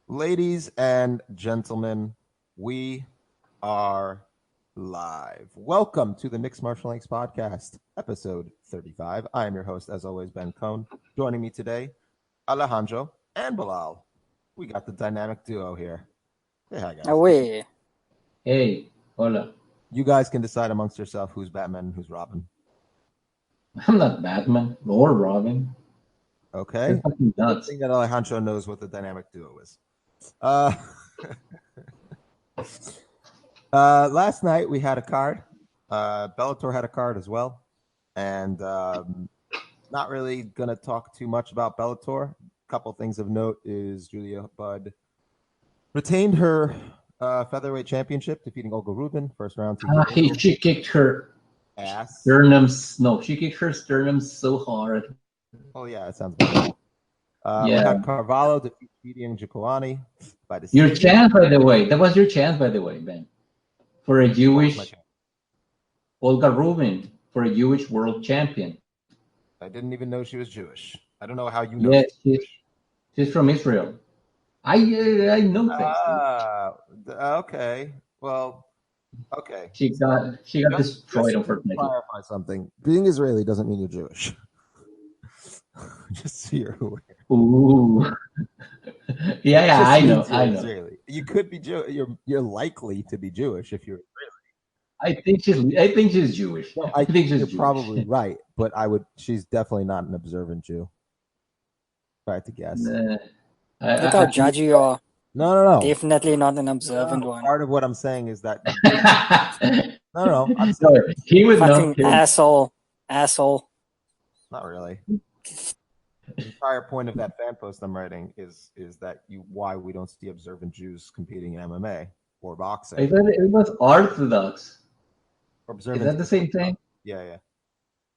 Ladies and gentlemen, we are live. Welcome to the Mixed Martial Angst podcast, episode 35. I am your host, as always, Ben Cohn. Joining me today, Alejandro and Bilal. We got the dynamic duo here. Say hi, guys. Away. Hey, hola. You guys can decide amongst yourself who's Batman and who's Robin. I'm not Batman or Robin. Okay. That's fucking Good nuts. thing that Alejandro knows what the dynamic duo is. Last night we had a card. Bellator had a card as well, and not really gonna talk too much about Bellator. A couple things of note is Julia Budd retained her featherweight championship, defeating Olga Rubin first round. She kicked her ass. sternums. No, she kicked her sternums so hard. Oh yeah, it sounds bad. We had Carvalho defeating Jacoani by decision. Your chance, by the way. That was your chance, by the way, Ben. For a Jewish Olga Rubin, for a Jewish world champion. I didn't even know she was Jewish. I don't know how you know. Yes, she's from Israel. I know things. Okay. Well, okay. She got destroyed, unfortunately. Clarify something. Being Israeli doesn't mean you're Jewish. Just so you're aware. Ooh. yeah, I know. Israeli. You could be Jewish. You're likely to be Jewish if you're Israeli. I think she's Jewish. No, I think she's you're Jewish. probably right, but she's definitely not an observant Jew. If I had to guess. Look how judgy you are. No. Definitely not an observant one. Part of what I'm saying is that no. I'm sorry. He would fucking know. Asshole. Not really. The entire point of that fan post I'm writing is that why we don't see observant Jews competing in MMA or boxing. I thought it was Orthodox. Observant. Is that the same thing? Yeah.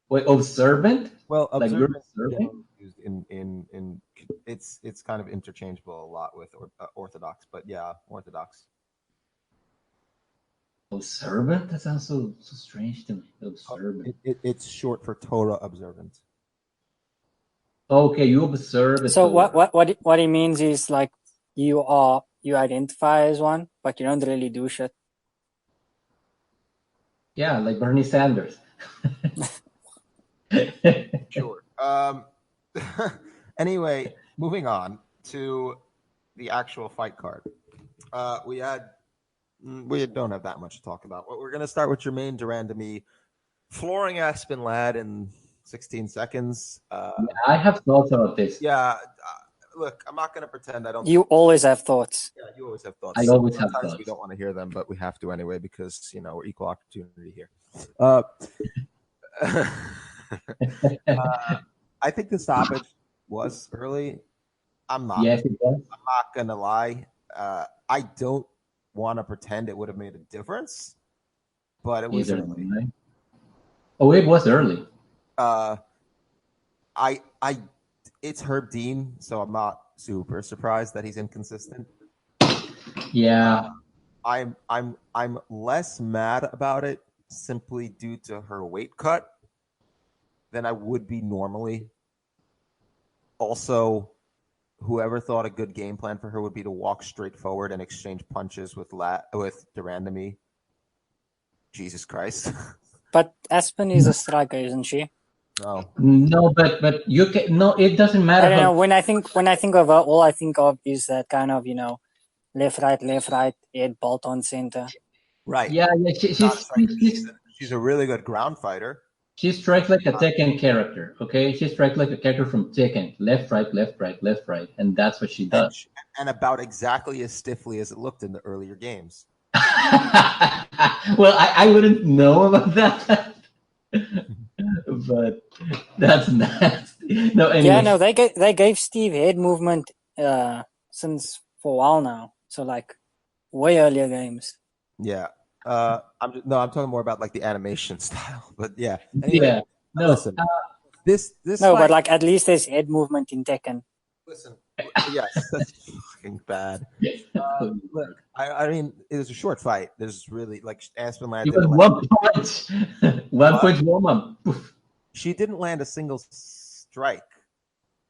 Wait, observant? Well, observant like used in it's kind of interchangeable a lot with Orthodox, but yeah, Orthodox. Observant? That sounds so strange to me. Observant. It's short for Torah observant. Okay, you observe. So what it means is like you identify as one, but you don't really do shit. Yeah, like Bernie Sanders. Sure. Anyway, moving on to the actual fight card. We don't have that much to talk about. We're going to start with Germaine de Randamie flooring Aspen Ladd in 16 seconds. I have thoughts about this. Yeah. Look, I'm not going to pretend I don't. You always have thoughts. Yeah, you always have thoughts. I always have Sometimes thoughts. We don't want to hear them, but we have to anyway because, we're equal opportunity here. I think the stoppage was early. I'm not. Yes, it was. I'm not going to lie. I don't want to pretend it would have made a difference, but it was early. Oh, it was early. It's Herb Dean, so I'm not super surprised that he's inconsistent. Yeah. I'm less mad about it simply due to her weight cut than I would be normally. Also, whoever thought a good game plan for her would be to walk straight forward and exchange punches with de Randamie. Jesus Christ. But Aspen is a striker, isn't she? No, but you can. No, it doesn't matter. I don't know. When I think of her, all I think of is that kind of left, right, head, bolt on center. Right. Yeah. She's a really good ground fighter. She strikes like a Tekken character. Okay, she strikes like a character from Tekken. Left, right, and that's what she does. And about exactly as stiffly as it looked in the earlier games. Well, I wouldn't know about that. But that's nasty. No, anyway. Yeah, no, they gave Steve head movement since for a while now. So like way earlier games. Yeah. I'm talking more about like the animation style. But yeah. Anyway, yeah. No. Listen. This no, but like at least there's head movement in Tekken. Listen. Yes, that's fucking bad. Look, I mean, it was a short fight. There's really like Aspen Ladd. It was one punch. One punch woman. She didn't land a single strike.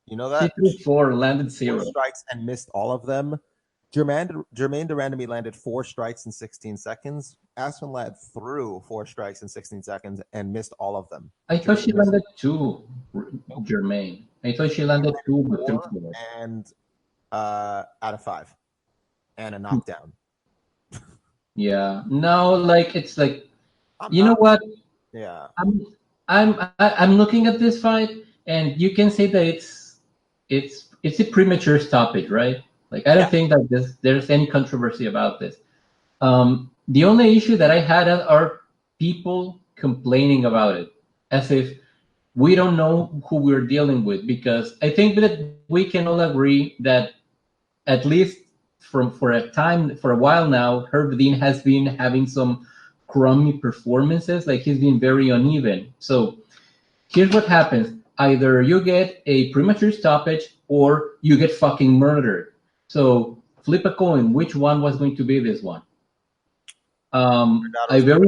You know that? She threw 4, landed 0. 4 strikes and missed all of them. Germaine de Randamie landed 4 strikes in 16 seconds. Aspen Ladd threw 4 strikes in 16 seconds and missed all of them. I thought she landed 2, Germaine. I thought she landed 2, but 3 4. And out of 5. And a knockdown. Yeah. No, like it's like you know what? Yeah. I'm looking at this fight, and you can say that it's a premature stoppage, right? Like I don't think that there's any controversy about this. The only issue that I had are people complaining about it, as if we don't know who we're dealing with, because I think that we can all agree that at least for a while now, Herb Dean has been having some crummy performances. Like he's been very uneven. So here's what happens: either you get a premature stoppage or you get fucking murdered. So flip a coin. Which one was going to be this one? I very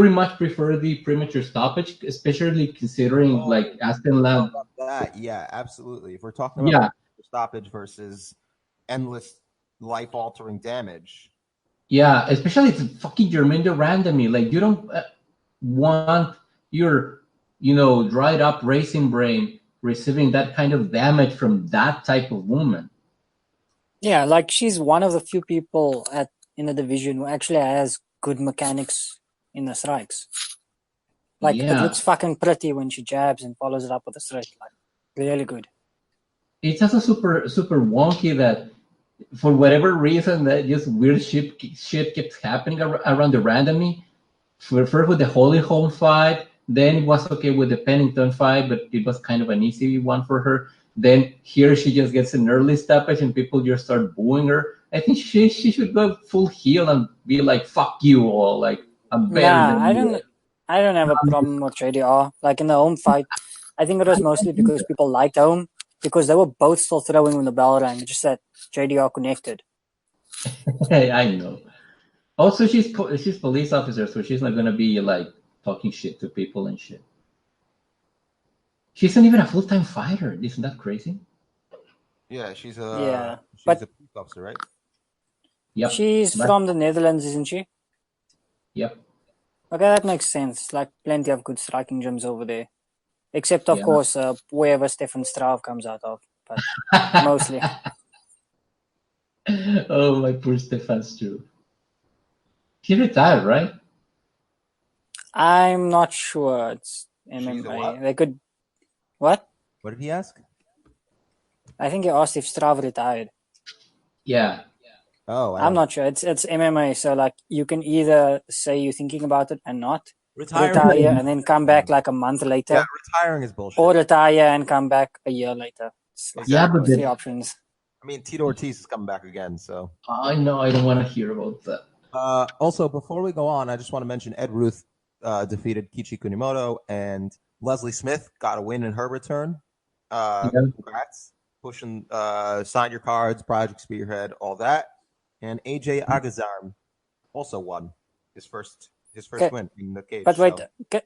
much prefer the premature stoppage, especially considering like Aspen Ladd. Yeah, absolutely. If we're talking about stoppage versus endless life-altering damage. Yeah, especially it's fucking Germaine de Randamie. Like you don't want your, dried up racing brain receiving that kind of damage from that type of woman. Yeah, like she's one of the few people in the division who actually has good mechanics in the strikes. Like it looks fucking pretty when she jabs and follows it up with a strike. Like really good. It's also super super wonky that for whatever reason that just weird shit keeps happening around the Randamie. First with the Holy Home fight, then it was okay with the Pennington fight, but it was kind of an easy one for her. Then here she just gets an early stoppage and people just start booing her. I think she should go full heel and be like, "Fuck you all!" Like I'm better than you. I don't have a problem with GDR. Like in the home fight, I think it was mostly because people liked home because they were both still throwing when the bell rang. It just said GDR connected. I know. Also, she's police officer, so she's not gonna be like talking shit to people and shit. She isn't even a full-time fighter. Isn't that crazy? Yeah, she's a police officer, right? Yep. She's from the Netherlands, isn't she? Yep. Okay, that makes sense. Like plenty of good striking gyms over there. Except, of course, wherever Stefan Straub comes out of. But mostly. Oh, my poor Stefan Straub. He retired, right? I'm not sure. It's MMA. They could... What? What did he ask? I think he asked if Straub retired. Yeah. Oh, I'm not sure. It's MMA, so like you can either say you're thinking about it and not retire and then come back like a month later. Yeah, retiring is bullshit. Or retire and come back a year later. Exactly. Yeah, but three options. I mean, Tito Ortiz is coming back again, so. I know. I don't want to hear about that. Also, before we go on, I just want to mention Ed Ruth defeated Kichi Kunimoto, and Leslie Smith got a win in her return. Congrats. Pushing, sign your cards, Project Spearhead, all that. And AJ Agazarm also won his first win in the cage. But wait,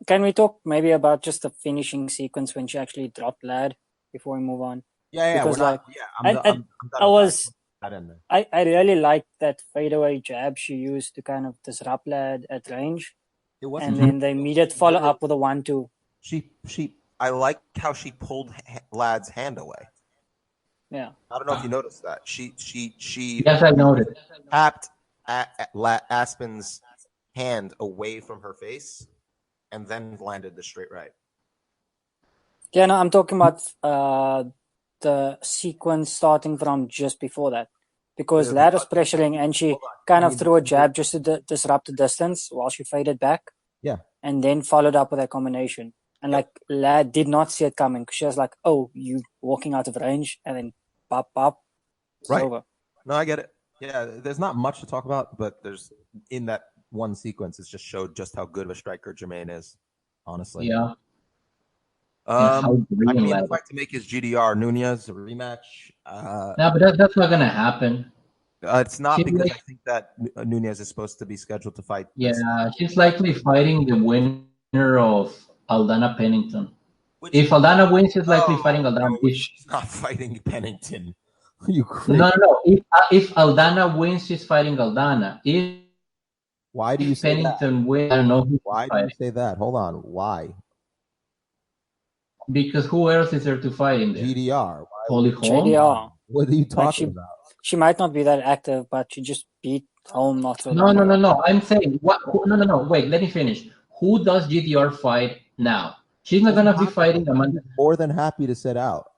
can we talk maybe about just the finishing sequence when she actually dropped Ladd before we move on? Yeah, because I really liked that fadeaway jab she used to kind of disrupt Ladd at range. And then the immediate follow up with a 1-2. I like how she pulled Ladd's hand away. Yeah. I don't know if you noticed that. She yes, I noticed. Tapped Aspen's hand away from her face and then landed the straight right. Yeah, no, I'm talking about the sequence starting from just before that. Because Ladd was pressuring and she kind of threw a jab just to disrupt the distance while she faded back. Yeah. And then followed up with that combination. And like Ladd did not see it coming. She was like, "Oh, you walking out of range," and then pop. Right. Over. No, I get it. Yeah, there's not much to talk about, but there's in that one sequence, it just showed just how good of a striker Germaine is. Honestly. Yeah. I mean, I'd like to make his GDR Nunez a rematch. No, but that's not gonna happen. It's not because I think that Nunez is supposed to be scheduled to fight. Yeah, she's likely fighting the winner of Aldana Pennington. If Aldana wins, she's likely fighting Aldana. No, she's not fighting Pennington. You crazy? No. If Aldana wins, she's fighting Aldana. Why do you say Pennington that? wins, I don't know who. Why do you say that? Hold on. Why? Because who else is there to fight in there? GDR. Holy Holm? GDR. What are you talking about? She might not be that active, but she just beat Holm not so No. long ago. I'm saying what? No. Wait, let me finish. Who does GDR fight now? She's not gonna be fighting Amanda. More than happy to sit out.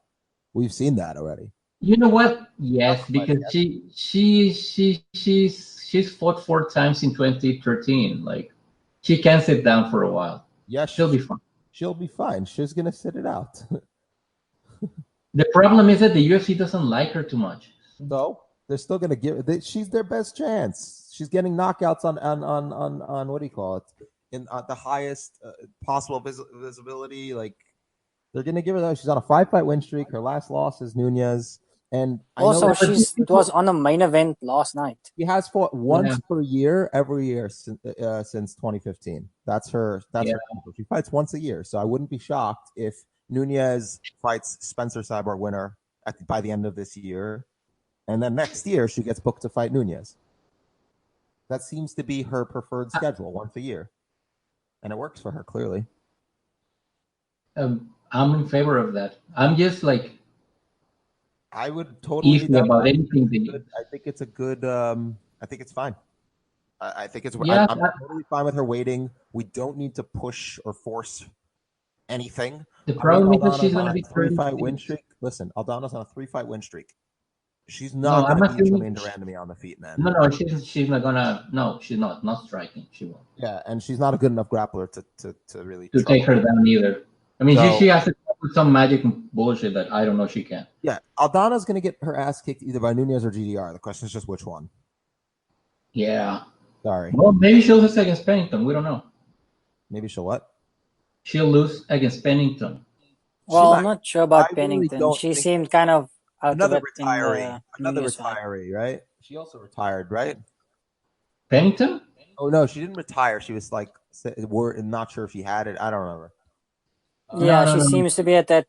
We've seen that already. You know what? Yes, because she's fought 4 times in 2013. Like, she can sit down for a while. Yes, She'll be fine. She'll be fine. She's gonna sit it out. The problem is that the UFC doesn't like her too much. So they're still gonna she's their best chance. She's getting knockouts on what do you call it? In the highest possible visibility. Like, they're gonna give her that. She's on a 5-fight win streak. Her last loss is Nunez. And also, it was on a main event last night. She has fought once per year, every year since 2015. That's her. She fights once a year. So I wouldn't be shocked if Nunez fights Spencer Cyborg winner by the end of this year, and then next year she gets booked to fight Nunez. That seems to be her preferred schedule, once a year, and it works for her clearly. I'm in favor of that. I'm just like. I would totally about anything. I think it's a good. I think it's fine. I think it's. I'm totally fine with her waiting. We don't need to push or force anything. The problem is that she's going to be 3-fight win streak. Listen, Aldana's on a 3-fight win streak. She's not going to beat Germaine de Randamie on the feet, man. No, she's not gonna. No, she's not striking. She won't. Yeah, and she's not a good enough grappler to really take her down either. I mean, she has to with some magic bullshit that I don't know she can. Yeah, Aldana's going to get her ass kicked either by Nunez or GDR. The question is just which one. Yeah. Sorry. Well, maybe she'll lose against Pennington. We don't know. Maybe she'll what? She'll lose against Pennington. Well, I'm not sure about Pennington. Really she seemed kind of out another of it retiree. Another retiree, right? She also retired, right? Pennington? Oh, no, she didn't retire. She was like, we're not sure if she had it. I don't remember. She seems to be at that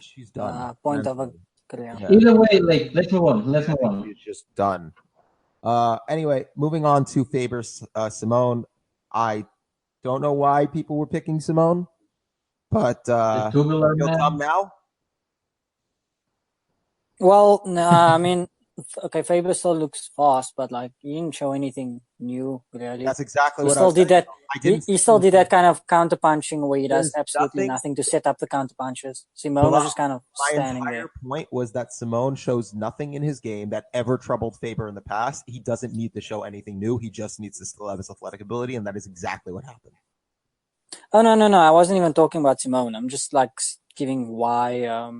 she's done. point of a career. Yeah. Either way, like, let's move on. She's just done. Anyway, moving on to Faber Simone. I don't know why people were picking Simone, but the tubular man now. Well, no, I mean, okay, Faber still looks fast, but like he didn't show anything new really. That's exactly what I was saying. He still did that kind of counter punching where he does absolutely nothing to set up the counter punches. Simone was just kind of standing there. My entire point was that Simone shows nothing in his game that ever troubled Faber in the past. He doesn't need to show anything new. He just needs to still have his athletic ability, and that is exactly what happened. Oh no! I wasn't even talking about Simone. I'm just like giving why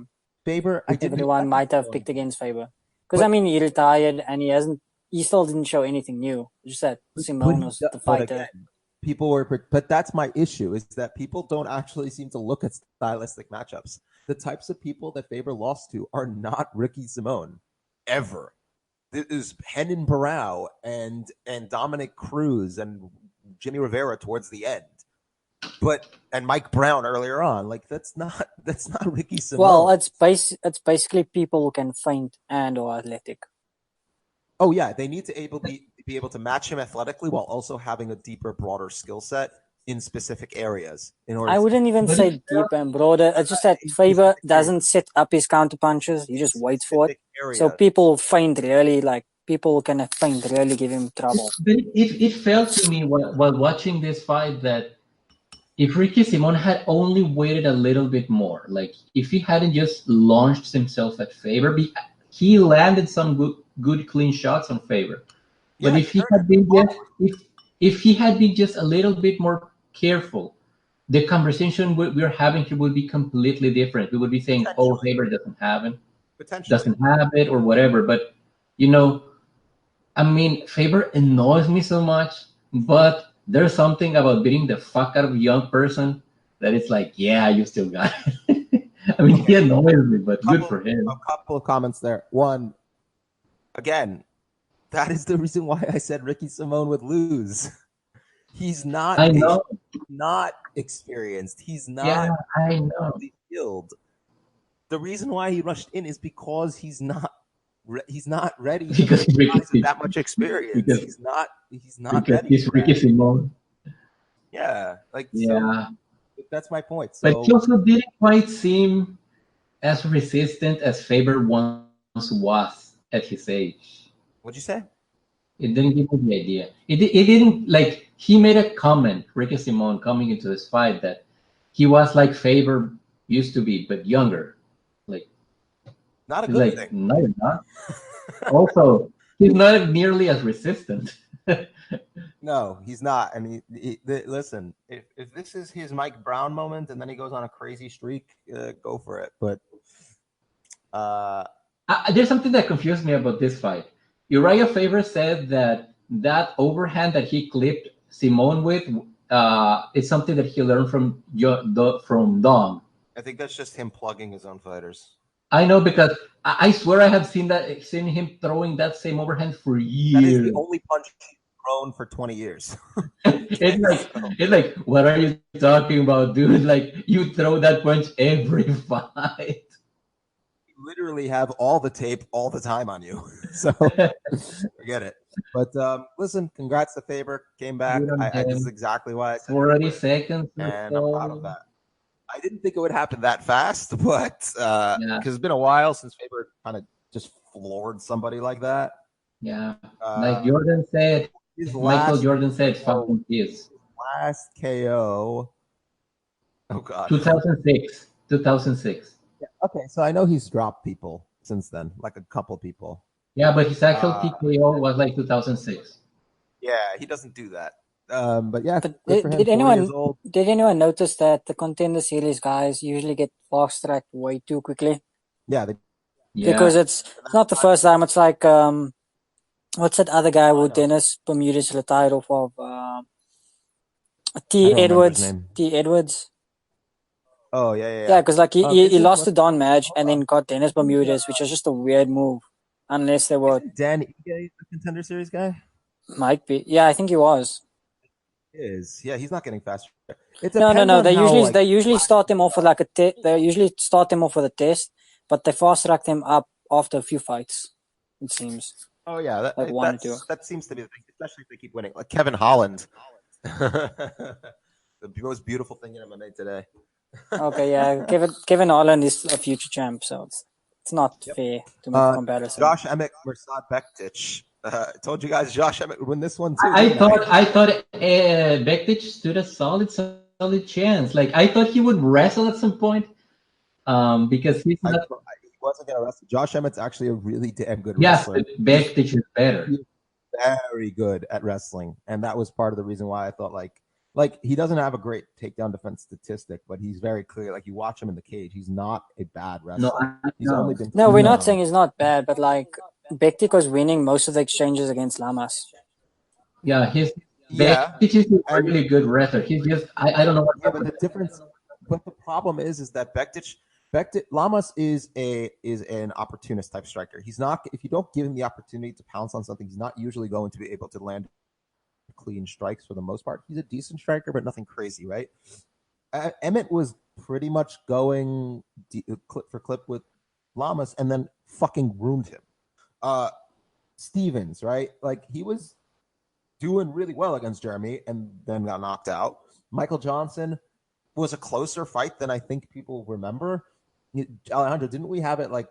Faber. Everyone might have picked against Faber. Because, I mean, he retired and he still didn't show anything new. Just that Simone was the fighter. Again, but that's my issue, is that people don't actually seem to look at stylistic matchups. The types of people that Faber lost to are not Ricky Simone, ever. It is Renan Barão and Dominic Cruz and Jimmy Rivera towards the end. And Mike Brown earlier on, like that's not Ricky Simone. Well, it's basically people who can feint and or athletic. Oh yeah, they need to be able to match him athletically while also having a deeper, broader skill set in specific areas. I wouldn't even say deep and broader. It's just that Faber doesn't set up his counter punches; he just waits for it. So people feint really, like people can feint really give him trouble. It felt to me while watching this fight that if Ricky Simone had only waited a little bit more, like if he hadn't just launched himself at Faber, he landed some good clean shots on Faber. But if he had been just a little bit more careful, the conversation we're having here would be completely different. We would be saying, "Oh, Faber doesn't have it, or whatever." But I mean, Faber annoys me so much, but there's something about beating the fuck out of a young person that it's like, yeah, you still got it. I mean, he annoys me, but good for him. A couple of comments there. One, again, that is the reason why I said Ricky Simone would lose. He's not. I know. Not experienced. He's not. Yeah, I know. Skilled. the reason why he rushed in is because he's not ready because to guys with that much experience. Because, he's not because ready. He's Ricky Simon. Yeah, Yeah. So that's my point. So, but he also didn't quite seem as resistant as Faber once was at his age. What'd you say? It didn't give me the idea. It didn't, like, he made a comment, Ricky Simon, coming into this fight, that he was like Faber used to be, but younger. Like, not a good thing. No, you're not. Also, he's not nearly as resistant. No, he's not. I mean, listen, if this is his Mike Brown moment and then he goes on a crazy streak, go for it. But there's something that confused me about this fight. Urijah Faber said that overhand that he clipped Simone with is something that he learned from Dom. I think that's just him plugging his own fighters. I know, because I swear I have seen him throwing that same overhand for years. That is the only punch he's thrown for 20 years. It's like, what are you talking about, dude? Like, you throw that punch every fight. Literally have all the tape all the time on you, so forget it. But listen, congrats to Faber, came back. This is exactly why I said 40 seconds, and I'm proud of that. I didn't think it would happen that fast, but because it's been a while since Faber kind of just floored somebody like that. Yeah, like Jordan said, Michael Jordan said, "Fucking his last KO." Oh God, 2006. Yeah, okay, so I know he's dropped people since then, like a couple people. Yeah, but his actual TKO was like 2006. Yeah, he doesn't do that. But yeah, But good for him, did anyone notice that the Contender Series guys usually get fast tracked way too quickly? Yeah, because it's not the first time. It's like what's that other guy who Dennis Bermudez retired off of? T. Edwards. Oh yeah. Yeah, because like he lost to Don Madge and then got Dennis Bermudez, which was just a weird move. Unless they were Dan Ige, the Contender Series guy. Might be. Yeah, I think he was. Yeah, he's not getting faster. No. They usually start them off with like they usually start them off with a test, but they fast track them up after a few fights. It seems. Oh yeah, that seems to be the thing, especially if they keep winning. Like Kevin Holland, the most beautiful thing in MMA today. Okay, yeah, Kevin Holland is a future champ, so it's not fair to make a comparison. Josh Emmett, Mirsad Bektic. I told you guys Josh Emmett would win this one too. I thought Bektic stood a solid chance. Like, I thought he would wrestle at some point, because he wasn't going to wrestle. Josh Emmett's actually a really damn good wrestler. Yes, Bektic is better. He's very good at wrestling, and that was part of the reason why I thought like he doesn't have a great takedown defense statistic, but he's very clear. Like, you watch him in the cage, he's not a bad wrestler. We're not saying he's not bad, but like Bektic was winning most of the exchanges against Lamas. Yeah, Bektic is a really good wrestler. He's just I don't know what. Yeah, but the difference, but the problem is that Bektic Lamas is an opportunist type striker. He's not, if you don't give him the opportunity to pounce on something, he's not usually going to be able to land clean strikes for the most part. He's a decent striker, but nothing crazy, right? Emmett was pretty much going clip for clip with Lamas and then fucking ruined him. Stevens, right? Like, he was doing really well against Jeremy and then got knocked out. Michael Johnson was a closer fight than I think people remember. Alejandro, didn't we have it like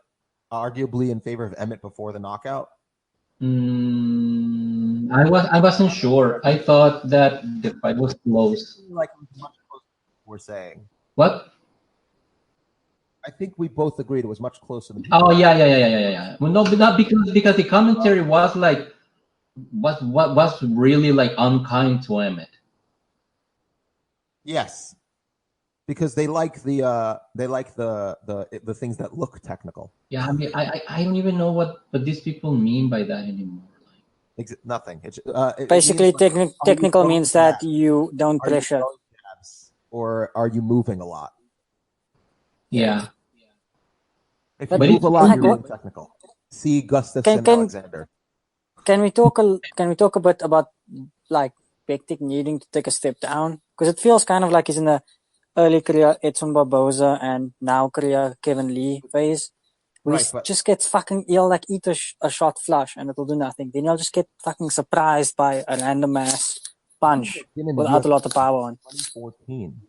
arguably in favor of Emmett before the knockout? I wasn't sure. I thought that the fight was close. Like, much closer than we're saying. What? I think we both agreed it was much closer than. Oh yeah. Well, no, but not because the commentary was like was really like unkind to Emmett. Yes, because they like the things that look technical. Yeah, I mean, I don't even know what these people mean by that anymore. Nothing. It's basically technical means that you don't pressure. Or are you moving a lot? Yeah. If you move a lot, you're technical. See Gustafsson, Alexander. Can we talk a bit about like Bektic needing to take a step down? Because it feels kind of like he's in a early career Edson Barboza and now career Kevin Lee phase. We just get fucking, he'll like eat a shot flush and it'll do nothing. Then he'll just get fucking surprised by a random ass punch without a lot of power on. 2014.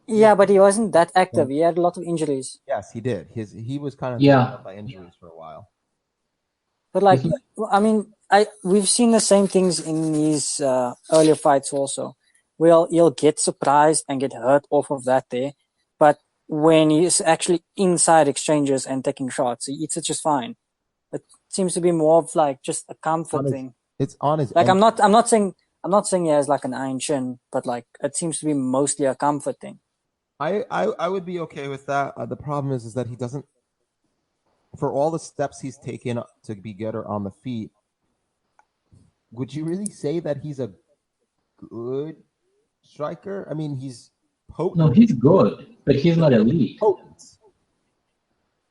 Yeah, but he wasn't that active. He had a lot of injuries. Yes, he did. He was kind of taken up by injuries for a while. But like, I mean, we've seen the same things in his earlier fights also. He'll get surprised and get hurt off of that there, but when he's actually inside exchanges and taking shots, he eats it just fine. It seems to be more of like just a comfort thing. It's on his. Like I'm not saying he has like an iron chin, but like it seems to be mostly a comfort thing. I would be okay with that. The problem is that he doesn't. For all the steps he's taken to be better on the feet, would you really say that he's a good striker? I mean, he's potent. No, he's good, but he's not elite. Potent.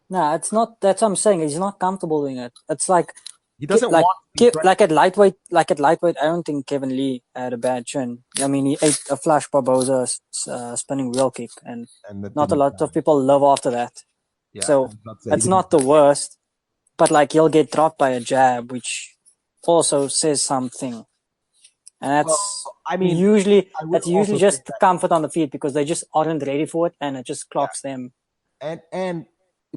No, it's not. That's what I'm saying. He's not comfortable doing it. It's like he doesn't like want to like at lightweight. Like at lightweight, I don't think Kevin Lee had a bad chin. I mean, he ate a flash Barboza spinning wheel kick, and not a lot of people love after that. Yeah, so it's not the worst, but like he'll get dropped by a jab, which also says something. And that's usually just comfort on the feet because they just aren't ready for it, and it just clocks them. And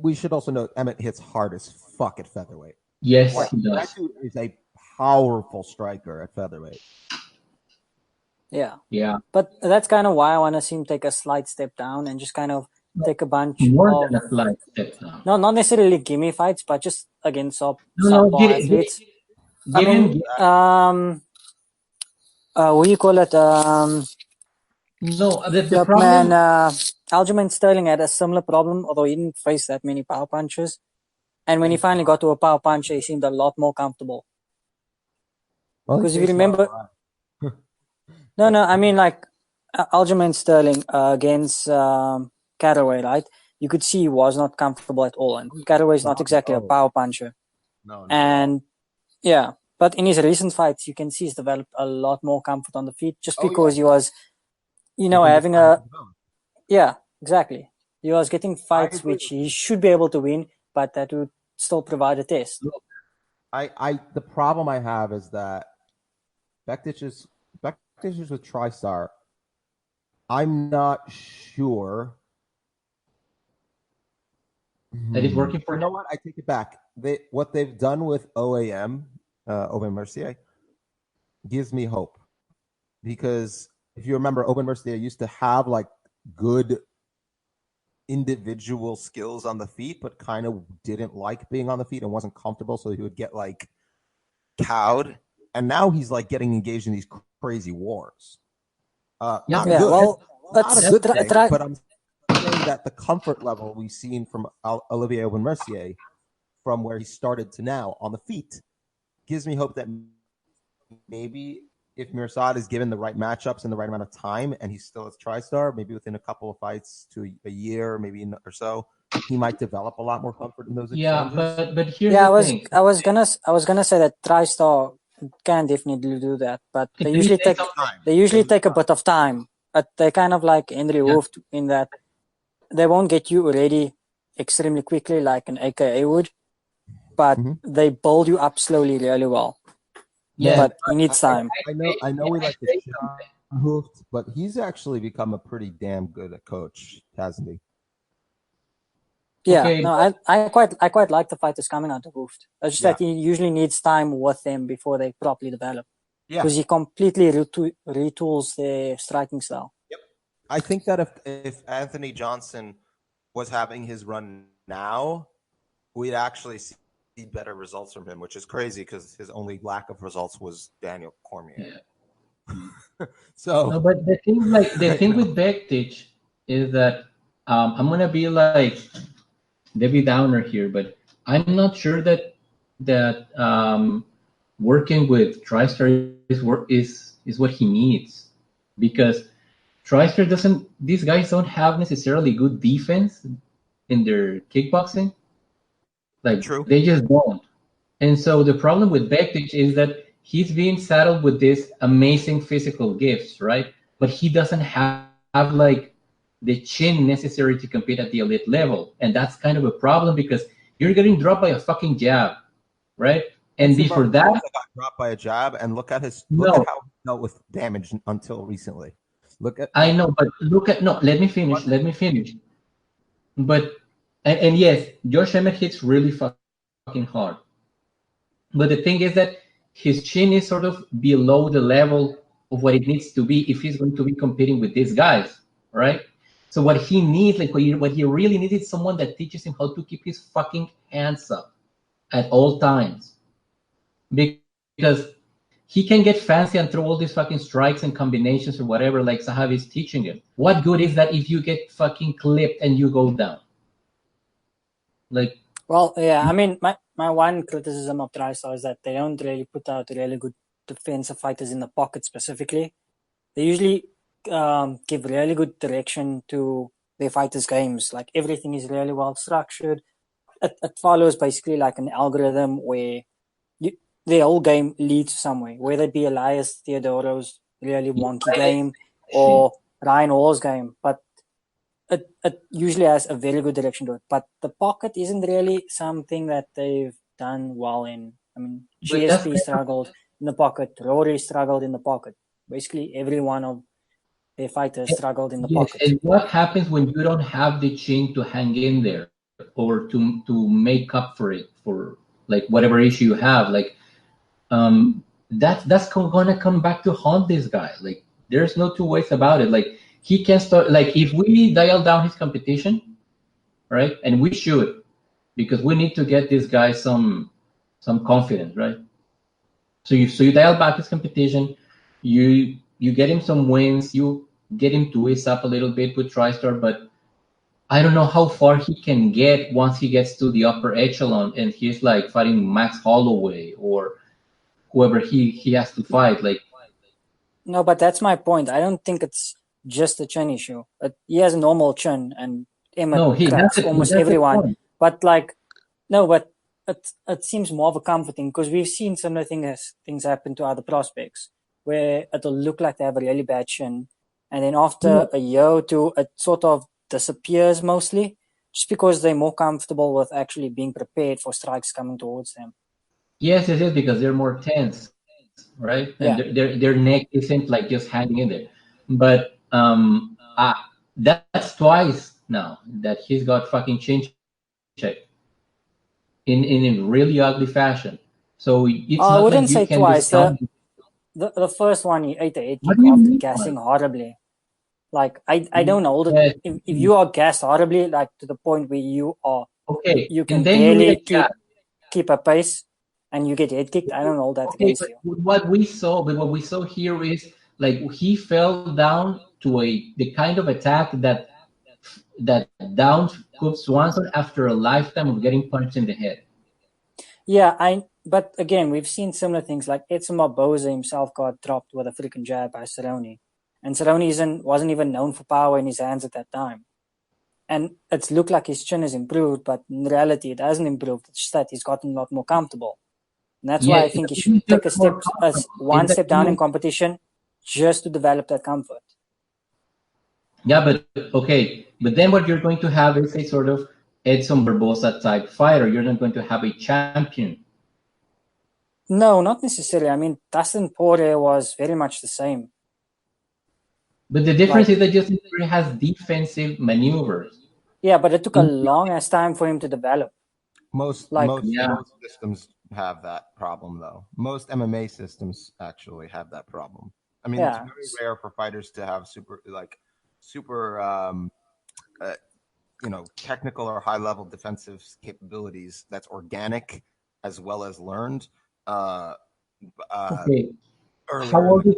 we should also note Emmett hits hard as fuck at featherweight. Yes, he does. That dude is a powerful striker at featherweight. Yeah. Yeah. But that's kind of why I want to see him take a slight step down and just kind of take a bunch more than a slight step down. No, not necessarily gimme fights, but just against athletes. What do you call it? The problem. Aljamain Sterling had a similar problem, although he didn't face that many power punches. And when he finally got to a power puncher, he seemed a lot more comfortable. Because if you remember, I mean like Aljamain Sterling against Caraway, right? You could see he was not comfortable at all, and Caraway is not exactly a power puncher. No. And yeah, but in his recent fights, you can see he's developed a lot more comfort on the feet, just because he was, having a. Yeah, exactly. He was getting fights which he should be able to win, but that would still provide a test. Look, the problem I have is that Bektic is with TriStar. I'm not sure that is working for him. You know what? I take it back. What they've done with OAM, Aubin Mercier, gives me hope. Because if you remember, Aubin Mercier used to have like good individual skills on the feet, but kind of didn't like being on the feet and wasn't comfortable, so he would get like cowed. And now he's like getting engaged in these crazy wars. Not a good thing, but I'm saying that the comfort level we've seen from Olivier Aubin Mercier from where he started to now on the feet gives me hope that maybe if Mirsad is given the right matchups and the right amount of time and he's still at TriStar, maybe within a couple of fights to a year, maybe or so, he might develop a lot more comfort in those exchanges. But here's the thing. I was gonna say that TriStar can definitely do that, but they usually take a bit of time. But they kind of like Henry Hooft in that they won't get you ready extremely quickly like an AKA would, but they build you up slowly really well. Yeah, but he needs time. I know we like to shit on Hooft, but he's actually become a pretty damn good coach, hasn't he? Yeah, no, I quite like the fighters coming out of Hooft. It's just that he usually needs time with them before they properly develop. Yeah, because he completely retools their striking style. Yep, I think that if Anthony Johnson was having his run now, we'd actually see better results from him, which is crazy because his only lack of results was Daniel Cormier. Yeah. But the thing with Bektic is that I'm gonna be like Debbie Downer here, but I'm not sure that working with TriStar is what he needs, because TriStar doesn't. These guys don't have necessarily good defense in their kickboxing. Like, true. They just don't. And so the problem with Bektic is that he's being saddled with these amazing physical gifts, right? but he doesn't have like the chin necessary to compete at the elite level, and that's kind of a problem because you're getting dropped by a fucking jab, right? And before that, got dropped by a jab, and look at how he dealt with damage until recently. I know, but let me finish. But and yes, Josh Emmett hits really fucking hard. But the thing is that his chin is sort of below the level of what it needs to be if he's going to be competing with these guys, right? So what he needs, like what he really needs, is someone that teaches him how to keep his fucking hands up at all times, because he can get fancy and throw all these fucking strikes and combinations or whatever, like Sahabi is teaching him. What good is that if you get fucking clipped and you go down? Like, well, yeah, I mean, my one criticism of TriStar is that they don't really put out really good defensive fighters in the pocket specifically. They usually give really good direction to their fighters' games. Like everything is really well structured. It follows basically like an algorithm where the whole game leads somewhere, whether it be Elias Theodoro's really wonky game or Ryan Hall's game. But it usually has a very good direction to it. But the pocket isn't really something that they've done well in. I mean, GSP struggled in the pocket. Rory struggled in the pocket. Basically, every one of their fighters struggled in the pocket. And what happens when you don't have the chin to hang in there or to make up for it, for like whatever issue you have? Like, that's gonna come back to haunt this guy. Like, there's no two ways about it. Like, he can start, like, if we dial down his competition, right? And we should, because we need to get this guy some confidence, right? So you dial back his competition, you get him some wins, you get him to ease up a little bit with TriStar, but I don't know how far he can get once he gets to the upper echelon and he's like fighting Max Holloway or whoever he has to fight. Like, no, but that's my point. I don't think it's just a chin issue. He has a normal chin, and Emmett cracks almost everyone. But like, no, but it seems more of a comforting because we've seen similar things happen to other prospects where it'll look like they have a really bad chin, and then after a year or two, it sort of disappears mostly, just because they're more comfortable with actually being prepared for strikes coming towards them. Yes, because they're more tense, right? And their neck isn't like just hanging in there. But that's twice now that he's got fucking chin check in a really ugly fashion. So it's I not wouldn't like you say can twice. The first one he ate a head kick after gassing horribly. Like I don't know that if you are gassed horribly, like to the point where you are you can barely keep a pace and you get head kicked, I don't hold that against you. What we saw here is like he fell down to the kind of attack that downs Cub Swanson after a lifetime of getting punched in the head. Yeah, but again, we've seen similar things. Like Edson Barboza himself got dropped with a freaking jab by Cerrone. And Cerrone wasn't even known for power in his hands at that time. And it's looked like his chin has improved, but in reality, it hasn't improved. It's just that he's gotten a lot more comfortable. And that's why I think he should take one step down in competition just to develop that comfort. Yeah, but then what you're going to have is a sort of Edson Barboza type fighter. You're not going to have a champion. No, not necessarily. I mean, Dustin Poirier was very much the same. But the difference is that Justin Poirier has defensive maneuvers. Yeah, but it took a long ass time for him to develop. Most systems have that problem, though. Most MMA systems actually have that problem. I mean, it's very rare for fighters to have super technical or high level defensive capabilities that's organic as well as learned. How old is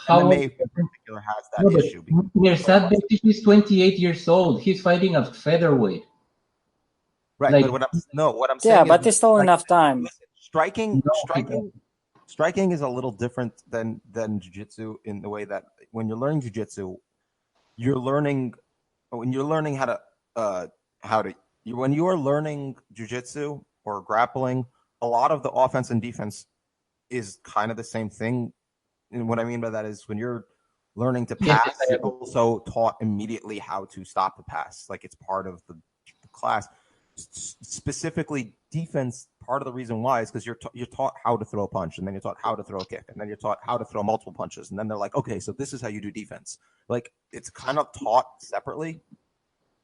MMA in particular has that issue. Mirsad Bektic is 28 years old. He's fighting a featherweight. Right, but what I'm saying but there's still enough time. Striking is a little different than jiu-jitsu in the way that when you're learning jiu-jitsu, when you're learning jiu-jitsu or grappling, a lot of the offense and defense is kind of the same thing. And what I mean by that is when you're learning to pass, you're also taught immediately how to stop the pass. Like it's part of the class. Specifically, defense. Part of the reason why is because you're taught how to throw a punch, and then you're taught how to throw a kick, and then you're taught how to throw multiple punches, and then they're like, okay, so this is how you do defense. Like it's kind of taught separately.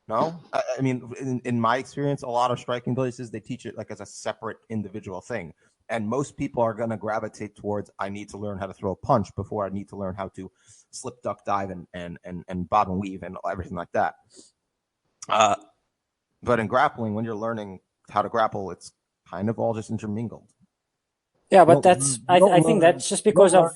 No, I mean, in my experience, a lot of striking places they teach it like as a separate individual thing, and most people are going to gravitate towards I need to learn how to throw a punch before I need to learn how to slip, duck, dive, and bob and weave and everything like that. But in grappling, when you're learning how to grapple, it's kind of all just intermingled. Yeah, but I think that's just because of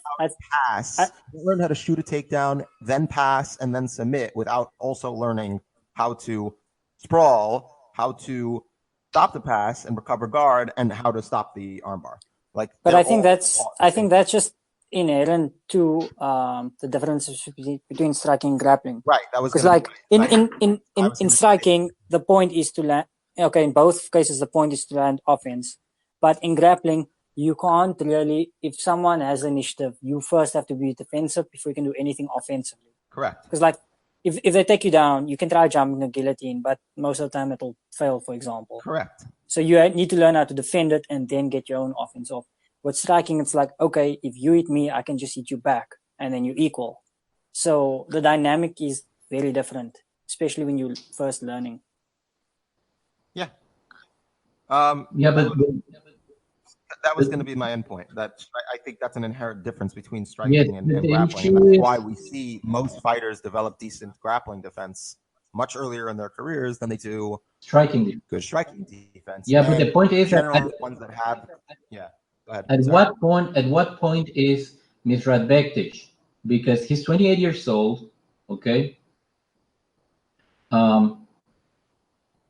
pass. Learn how to shoot a takedown, then pass, and then submit without also learning how to sprawl, how to stop the pass and recover guard, and how to stop the armbar. Like, but I think that's just inherent to the differences between striking and grappling. Right. That was because like in striking, the point is to land. Okay, in both cases, the point is to land offense. But in grappling, you can't really. If someone has initiative, you first have to be defensive before you can do anything offensively. Correct. Because like if they take you down, you can try jumping a guillotine, but most of the time it'll fail. For example. Correct. So you need to learn how to defend it and then get your own offense off. With striking, it's like, okay, if you hit me, I can just hit you back, and then you equal. So the dynamic is very different, especially when you're first learning. Yeah. But that was going to be my end point. That I think that's an inherent difference between striking and grappling. And that's why we see most fighters develop decent grappling defense much earlier in their careers than they do good striking defense. Yeah, but the point is that ones that have, yeah. Go ahead. At what point is Mirsad Bektic? Because he's 28 years old. Okay.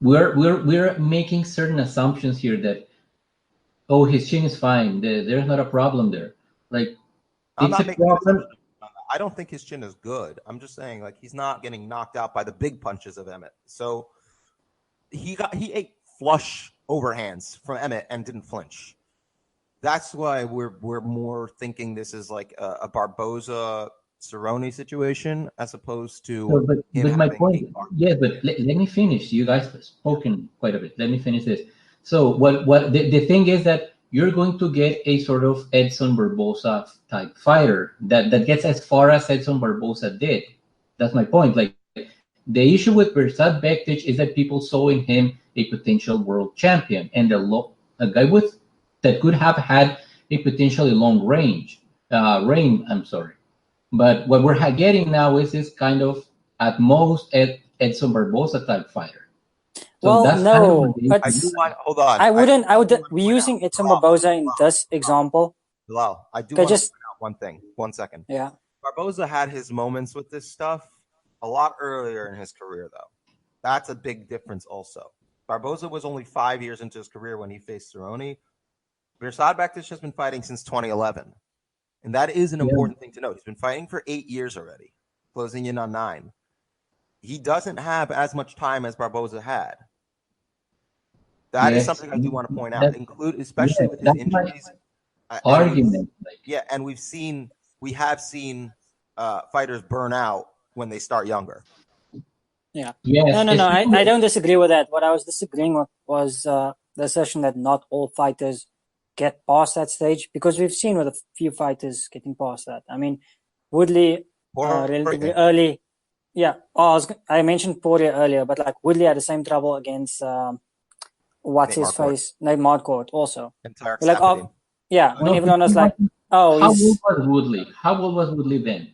We're making certain assumptions here that his chin is fine. There's not a problem there. Like it's a problem. I don't think his chin is good. I'm just saying, like, he's not getting knocked out by the big punches of Emmett. So he ate flush overhands from Emmett and didn't flinch. That's why we're more thinking this is like a Barboza Cerrone situation as opposed to. But my point, yes, but let me finish. You guys have spoken quite a bit. Let me finish this. So what the thing is that you're going to get a sort of Edson Barboza type fighter that gets as far as Edson Barboza did. That's my point. Like the issue with Mirsad Bektic is that people saw in him a potential world champion and a guy that could have had a potentially long reign. I'm sorry, but what we're getting now is this kind of at most Edson Barboza type fighter. So well, no, but hold on. I would. We're using Edson Barboza in this example. Bilal, I do want to point out one thing. 1 second. Yeah. Barboza had his moments with this stuff a lot earlier in his career, though. That's a big difference also. Barboza was only 5 years into his career when he faced Cerrone. Mirsad Bektic has been fighting since 2011. And that is an important thing to note. He's been fighting for 8 years already, closing in on 9. He doesn't have as much time as Barboza had. That is something I do want to point out, especially with his injuries. Argument. And we have seen fighters burn out when they start younger. Yeah. Yes, no. I don't disagree with that. What I was disagreeing with was the assertion that not all fighters get past that stage, because we've seen with a few fighters getting past that. I mean, Woodley relatively early. Yeah. I mentioned Poirier earlier, but like Woodley had the same trouble against Nate Marquardt also. When everyone was like, how old was Woodley? How old was Woodley then?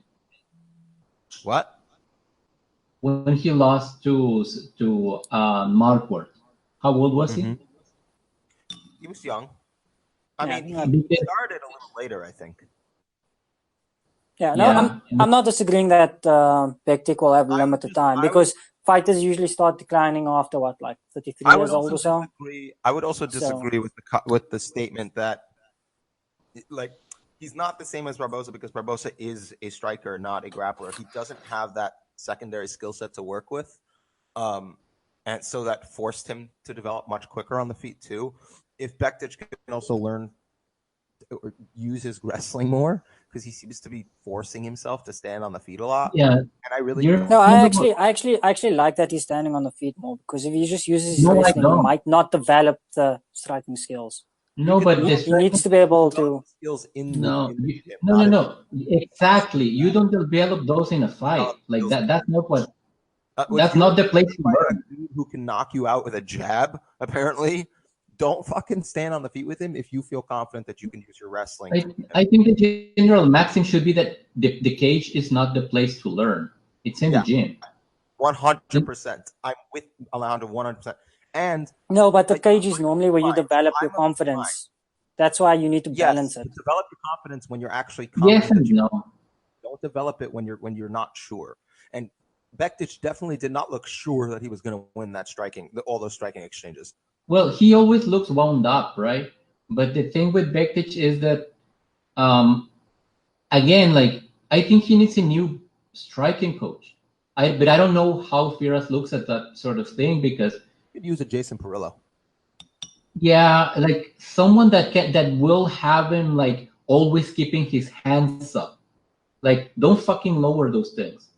What? When he lost to Marquardt, how old was he? He was young. I mean, he started a little later, I think. I'm not disagreeing that Bektic will have limited time, because fighters usually start declining after 33 years old or so. I would also disagree with the statement that he's not the same as Barboza, because Barboza is a striker, not a grappler. He doesn't have that secondary skill set to work with, and so that forced him to develop much quicker on the feet too. If Bektic can also learn use his wrestling more because he seems to be forcing himself to stand on the feet a lot. Yeah, and I really No, I actually like that he's standing on the feet more, because if he just uses his wrestling, he might not develop the striking skills. No, but he needs to be able to skills in no, the gym, no. Exactly, you don't develop those in a fight like that. That's not what. That's not the place to learn. Who can knock you out with a jab? Apparently, don't fucking stand on the feet with him if you feel confident that you can use your wrestling. I think the general maxim should be that the cage is not the place to learn. It's in the gym. 100%. I'm with Alejandro 100%. And no, but the cage is normally where you develop your confidence. That's why you need to balance it. Develop your confidence when you're actually confident. Yes and no. Don't develop it when you're not sure. And Bektic definitely did not look sure that he was going to win that all those striking exchanges. Well, he always looks wound up, right? But the thing with Bektic is that, again, like, I think he needs a new striking coach. But I don't know how Firas looks at that sort of thing, because you could use a Jason Perillo. Yeah, like someone that will have him like always keeping his hands up. Like, don't fucking lower those things.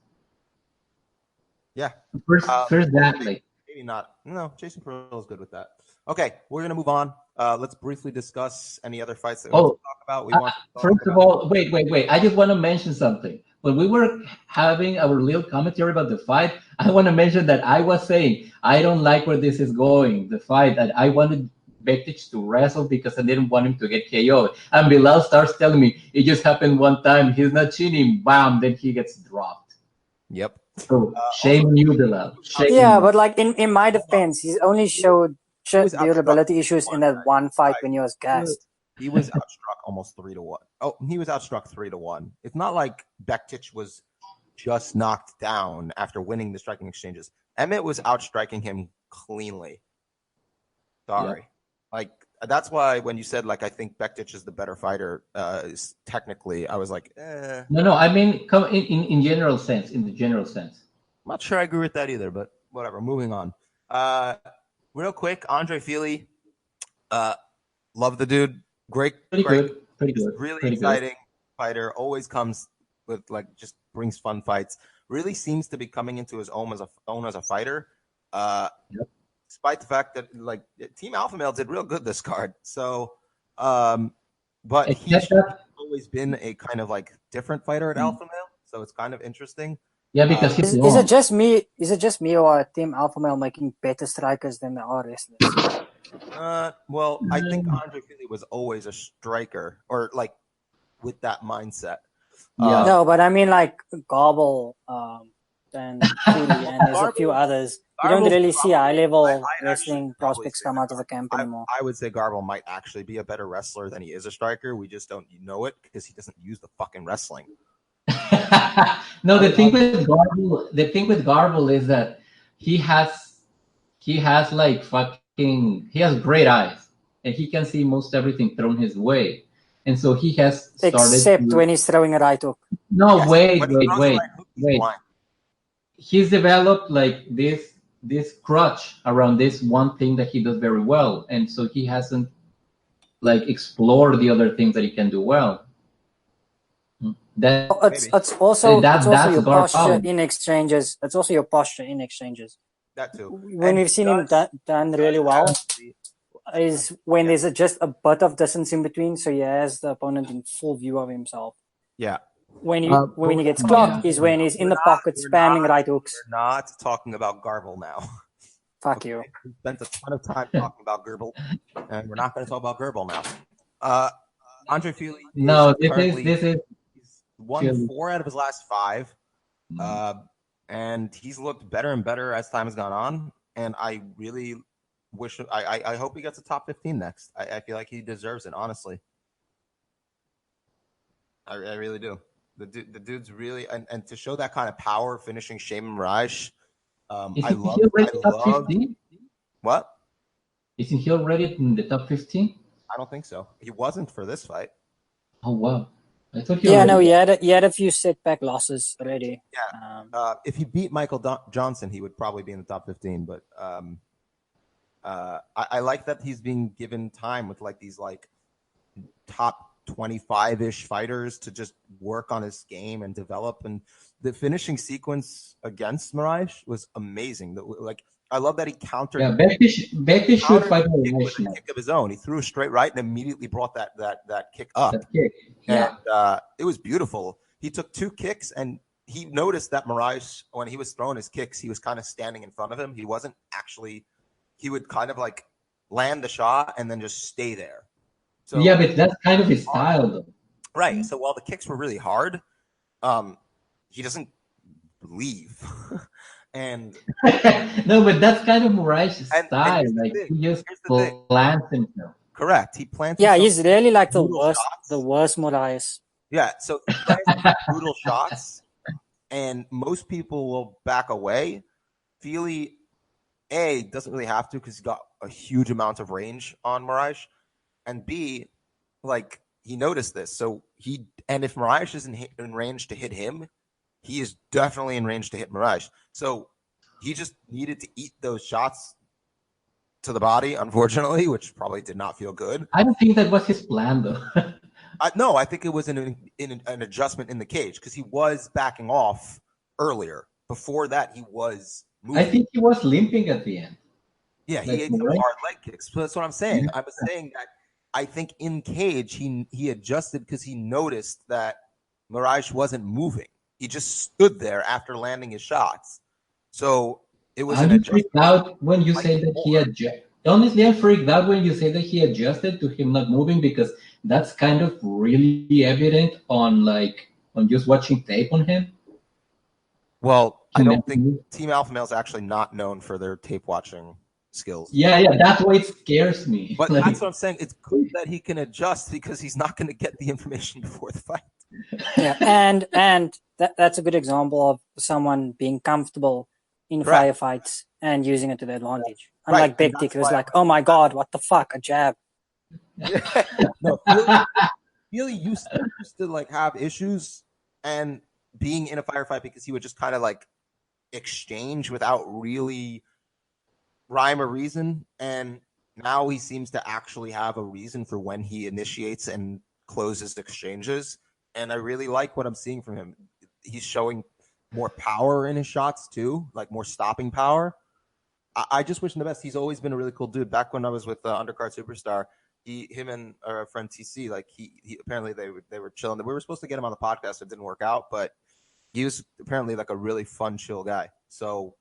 Yeah. First that, like, maybe not. No, Jason Perillo is good with that. Okay, we're gonna move on. Let's briefly discuss any other fights that we want to talk about. First of all, wait. I just want to mention something. When we were having our little commentary about the fight, I want to mention that I was saying I don't like where this is going. The fight that I wanted Bektic to wrestle because I didn't want him to get KO'd. And Bilal starts telling me it just happened one time. He's not cheating. Bam! Then he gets dropped. Yep. So shame on you, Bilal. Yeah, but like in my defense, he's only showed durability issues in that one fight when he was gassed. He was outstruck almost 3-1. Oh, he was outstruck 3-1. It's not like Bektic was just knocked down after winning the striking exchanges. Emmett was outstriking him cleanly. Sorry. Yep. Like, that's why when you said, like, I think Bektic is the better fighter, technically, I was like, eh. No, I mean, in general sense, in the general sense. I'm not sure I agree with that either, but whatever. Moving on. Real quick, Andre Fili. Love the dude. Pretty good. Really exciting fighter. Always comes with, like, just brings fun fights. Really seems to be coming into his own as a fighter. Despite the fact that, like, Team Alpha Male did real good this card. So, but he's always been a kind of like different fighter at Alpha Male. So it's kind of interesting. Yeah, because is it just me? Is it just me, or Team Alpha Male making better strikers than they are wrestlers? Well, I think Andre Fili was always a striker, or like with that mindset. No, but I mean like Gobble, and Fili, and there's a few others. You don't really see high-level wrestling prospects come out of the camp anymore. I would say Garble might actually be a better wrestler than he is a striker. We just don't know it because he doesn't use the fucking wrestling. No, the thing with Garble is that he has like fucking, he has great eyes and he can see most everything thrown his way, and so he has started. Except when he's throwing a right hook. No, yes, wait. He's developed like this crutch around this one thing that he does very well, and so he hasn't like explored the other things that he can do well. It's also your posture in exchanges. It's also your posture in exchanges. That too. When we've seen him done really well is when there's just a bit of distance in between, so he has the opponent in full view of himself. Yeah. When he gets clocked is when he's in the pocket spamming right hooks. We're not talking about Garble now. Fuck you. We spent a ton of time talking about Garble, and we're not going to talk about Garble now. Andre Fili. No, this is. He's won 4 out of his last 5, and he's looked better and better as time has gone on. And I really wish, I hope he gets a top 15 next. I feel like he deserves it, honestly. I really do. The dude's really, and to show that kind of power finishing Shaman Raj, I love. What? Isn't he already in the top 15? I don't think so. He wasn't for this fight. Oh wow! I thought he had a few setback losses already. Yeah. If he beat Michael Johnson, he would probably be in the top 15. But I like that he's being given time with like these like top 25-ish fighters to just work on his game and develop. And the finishing sequence against Moraes was amazing. Like, I love that he countered. Yeah, Bektic should fight with a kick of his own. He threw a straight right and immediately brought that kick up. That kick. Yeah. And it was beautiful. He took 2 kicks, and he noticed that Moraes, when he was throwing his kicks, he was kind of standing in front of him. He wasn't actually. He would kind of like land the shot and then just stay there. So, yeah, but that's kind of his style, though. Right. So while the kicks were really hard, he doesn't leave. And no, but that's kind of Moraes' style. Like, he just plants himself. Correct. He plants. Yeah, he's really like the worst Moraes. Yeah. So he plants brutal shots, and most people will back away. Fili, A, doesn't really have to because he's got a huge amount of range on Moraes, and B, like, he noticed this. So if Moraes isn't in range to hit him, he is definitely in range to hit Moraes. So he just needed to eat those shots to the body, unfortunately, which probably did not feel good. I don't think that was his plan, though. No, I think it was an adjustment in the cage because he was backing off earlier. Before that, he was moving. I think he was limping at the end. Yeah, he ate some hard leg kicks. So that's what I'm saying. Yeah. I was saying that I think in cage he adjusted because he noticed that Moraes wasn't moving. He just stood there after landing his shots. So it was an adjustment. Freaked out when you say that he adjusted. Honestly, I freaked out when you say that he adjusted to him not moving because that's kind of really evident on just watching tape on him. Well, I don't think Team Alpha Male is actually not known for their tape watching skills. Yeah, that's why it scares me. But that's what I'm saying. It's good that he can adjust because he's not going to get the information before the fight. Yeah, and that's a good example of someone being comfortable in firefights and using it to their advantage. Unlike Bektic, who was like, "Oh my god, what the fuck, a jab." No, Fili used to like have issues and being in a firefight because he would just kind of like exchange without really rhyme or reason, and now he seems to actually have a reason for when he initiates and closes exchanges, and I really like what I'm seeing from him. He's showing more power in his shots too, like more stopping power. I just wish him the best. He's always been a really cool dude. Back when I was with Undercard Superstar, him and our friend TC, like he apparently they were chilling. We were supposed to get him on the podcast. It didn't work out, but he was apparently like a really fun, chill guy. So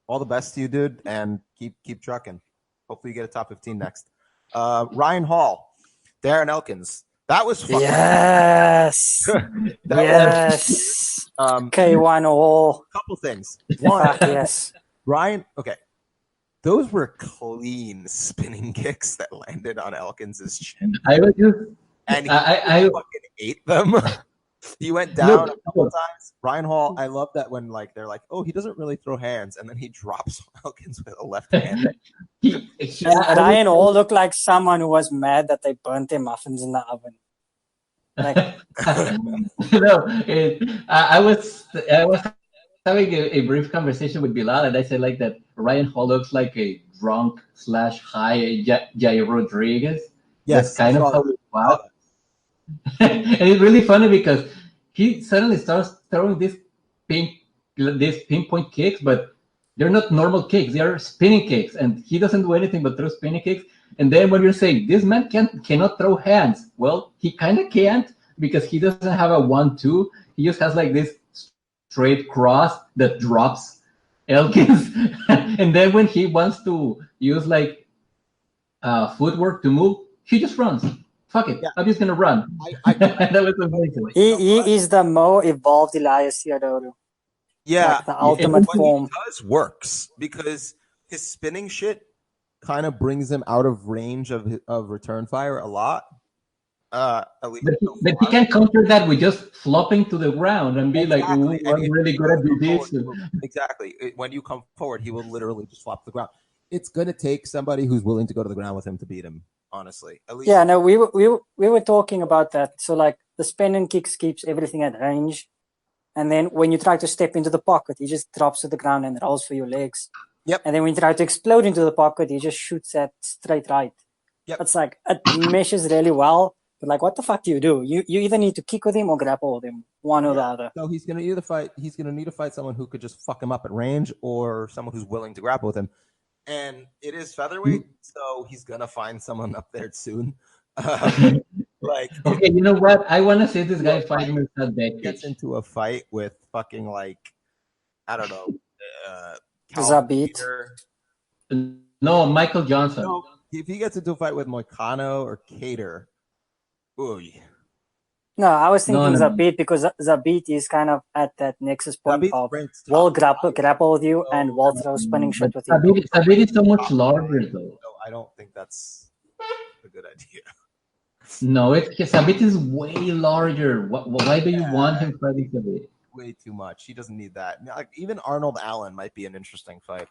all the best to you, dude, and keep trucking. Hopefully you get a top 15 next. Ryan Hall, Darren Elkins. That was fun. Yes. Yes. K1 Hall. Couple things. One, yes. Ryan, okay. Those were clean spinning kicks that landed on Elkins' chin. And he fucking ate them. He went down a couple of times. Ryan Hall, I love that when like they're like, oh, he doesn't really throw hands, and then he drops Elkins with a left hand. Ryan Hall looked like someone who was mad that they burnt their muffins in the oven. Like, I was having a brief conversation with Bilal, and I said like that Ryan Hall looks like a drunk / high Jair Rodriguez. Yes, that's kind of how it was. And it's really funny because he suddenly starts throwing these pinpoint kicks, but they're not normal kicks. They are spinning kicks, and he doesn't do anything but throw spinning kicks. And then when you're saying this man cannot throw hands, well, he kind of can't because he doesn't have a 1-2. He just has like this straight cross that drops Elkins. And then when he wants to use like footwork to move, he just runs. Fuck it, I'm just gonna run. That was amazing. He is the more evolved Elias Theodorou. Yeah, like the ultimate form. He does works because his spinning shit kind of brings him out of range of return fire a lot. At least but he can counter that with just flopping to the ground and be like, "Ooh, I'm really good at this." Exactly. When you come forward, he will literally just flop to the ground. It's gonna take somebody who's willing to go to the ground with him to beat him. Honestly, at least. Yeah, no, we were talking about that. So like the spinning kicks keeps everything at range, and then when you try to step into the pocket, he just drops to the ground and rolls for your legs. Yep. And then when you try to explode into the pocket, he just shoots at straight right. Yep. It's like it meshes really well. But like, what the fuck do? You either need to kick with him or grapple with him, one or the other. So he's gonna need to fight someone who could just fuck him up at range, or someone who's willing to grapple with him. And it is featherweight, so he's gonna find someone up there soon. Like, okay, you know what? I want to see this guy fight Mirsad Bektic. Gets into a fight with fucking like, I don't know, Zabit. No, Michael Johnson. No, if he gets into a fight with Moicano or Cater, ooh. No, I was thinking Zabit because Zabit is kind of at that nexus point of will grapple with you and will throw spinning shit with you. Zabit is so much larger though. No, I don't think that's a good idea. No, Zabit is way larger. Why do you want him fighting Zabit? Way too much. He doesn't need that. Like, even Arnold Allen might be an interesting fight.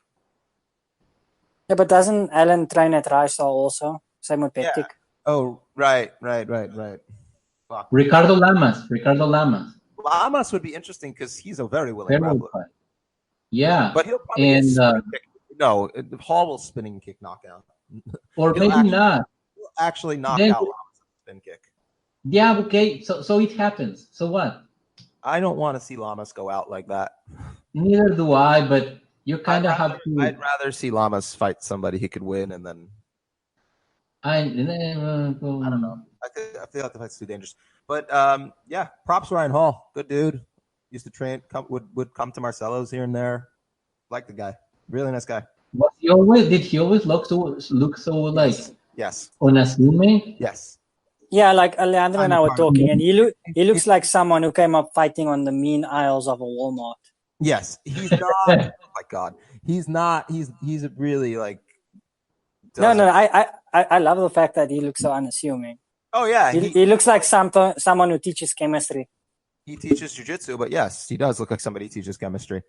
Yeah, but doesn't Allen train at Rysal also? Same with Bektic. Yeah. Oh, right. Fuck. Ricardo Lamas. Lamas would be interesting because he's a very willing grappler. Yeah. But he'll probably no, Hall will spinning kick knockout. Or maybe not. He'll actually knock out Lamas with a spin kick. Yeah, okay. So it happens. So what? I don't want to see Lamas go out like that. Neither do I, but you kind of have to. I'd rather see Lamas fight somebody he could win, and then I don't know. I feel like the fight's too dangerous. But yeah, props Ryan Hall, good dude. Used to train, would come to Marcelo's here and there. Like the guy, really nice guy. Did he always look so like yes unassuming? Yes. Yeah, like Alejandro and I were talking, and he looks like someone who came up fighting on the mean aisles of a Walmart. Yes, he's not. Oh my God, he's not. He's really like. No, I love the fact that he looks so unassuming. Oh yeah, he looks like someone who teaches chemistry. He teaches jiu-jitsu, but yes, he does look like somebody who teaches chemistry.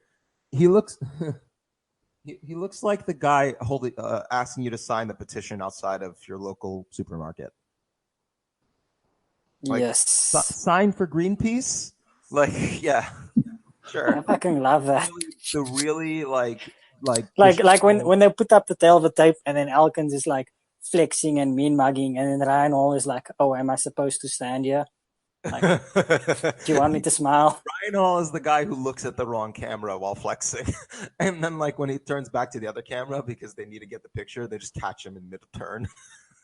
He looks. He looks like the guy asking you to sign the petition outside of your local supermarket. Like, yes. Sign for Greenpeace? Like, yeah. Sure. I fucking love that. The really like when they put up the tail of the tape and then Elkins is like flexing and mean mugging and then Ryan Hall is like, oh, am I supposed to stand here? Like, do you want me to smile? Ryan Hall is the guy who looks at the wrong camera while flexing. And then like when he turns back to the other camera because they need to get the picture, they just catch him in mid-turn.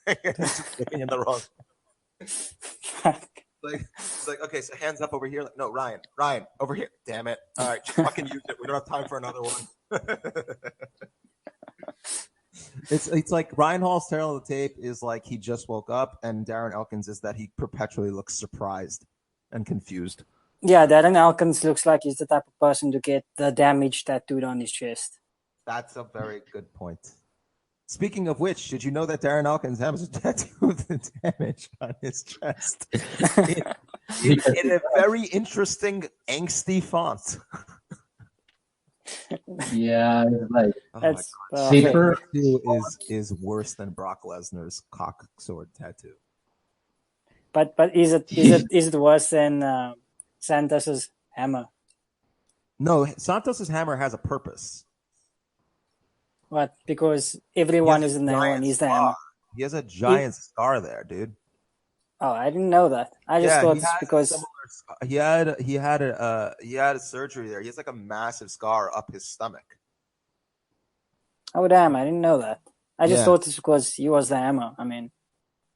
He's just looking in the wrong. It's like, okay, so hands up over here. Like, no, Ryan, over here. Damn it. All right, just fucking use it. We don't have time for another one. It's like Ryan Hall's tail of the tape is like he just woke up, and Darren Elkins is that he perpetually looks surprised and confused. Yeah, Darren Elkins looks like he's the type of person to get the damage tattooed on his chest. That's a very good point. Speaking of which, did you know that Darren Elkins has a tattoo of the damage on his chest in a very interesting angsty font? Yeah, it's like that's safer is worse than Brock Lesnar's cock sword tattoo. But is it worse than Santos's hammer? No, Santos's hammer has a purpose. What? Because everyone is in the hammer and he's the hammer. He has a giant scar there, dude. Oh, I didn't know that. I just thought it's because he had a surgery there. He has like a massive scar up his stomach. Oh damn! I didn't know that. I just thought it's because he was the hammer. I mean,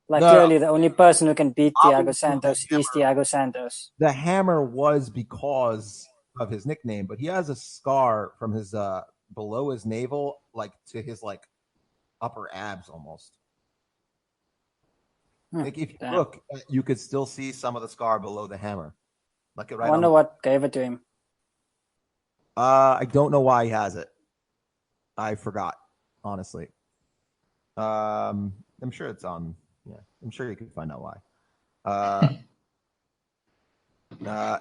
clearly the only person who can beat Thiago Santos is Thiago Santos. The hammer was because of his nickname, but he has a scar from his below his navel, like to his like upper abs almost. Like if you look, you could still see some of the scar below the hammer. Like right. I wonder what gave it to him. I don't know why he has it. I forgot, honestly. I'm sure it's on. Yeah, I'm sure you can find out why.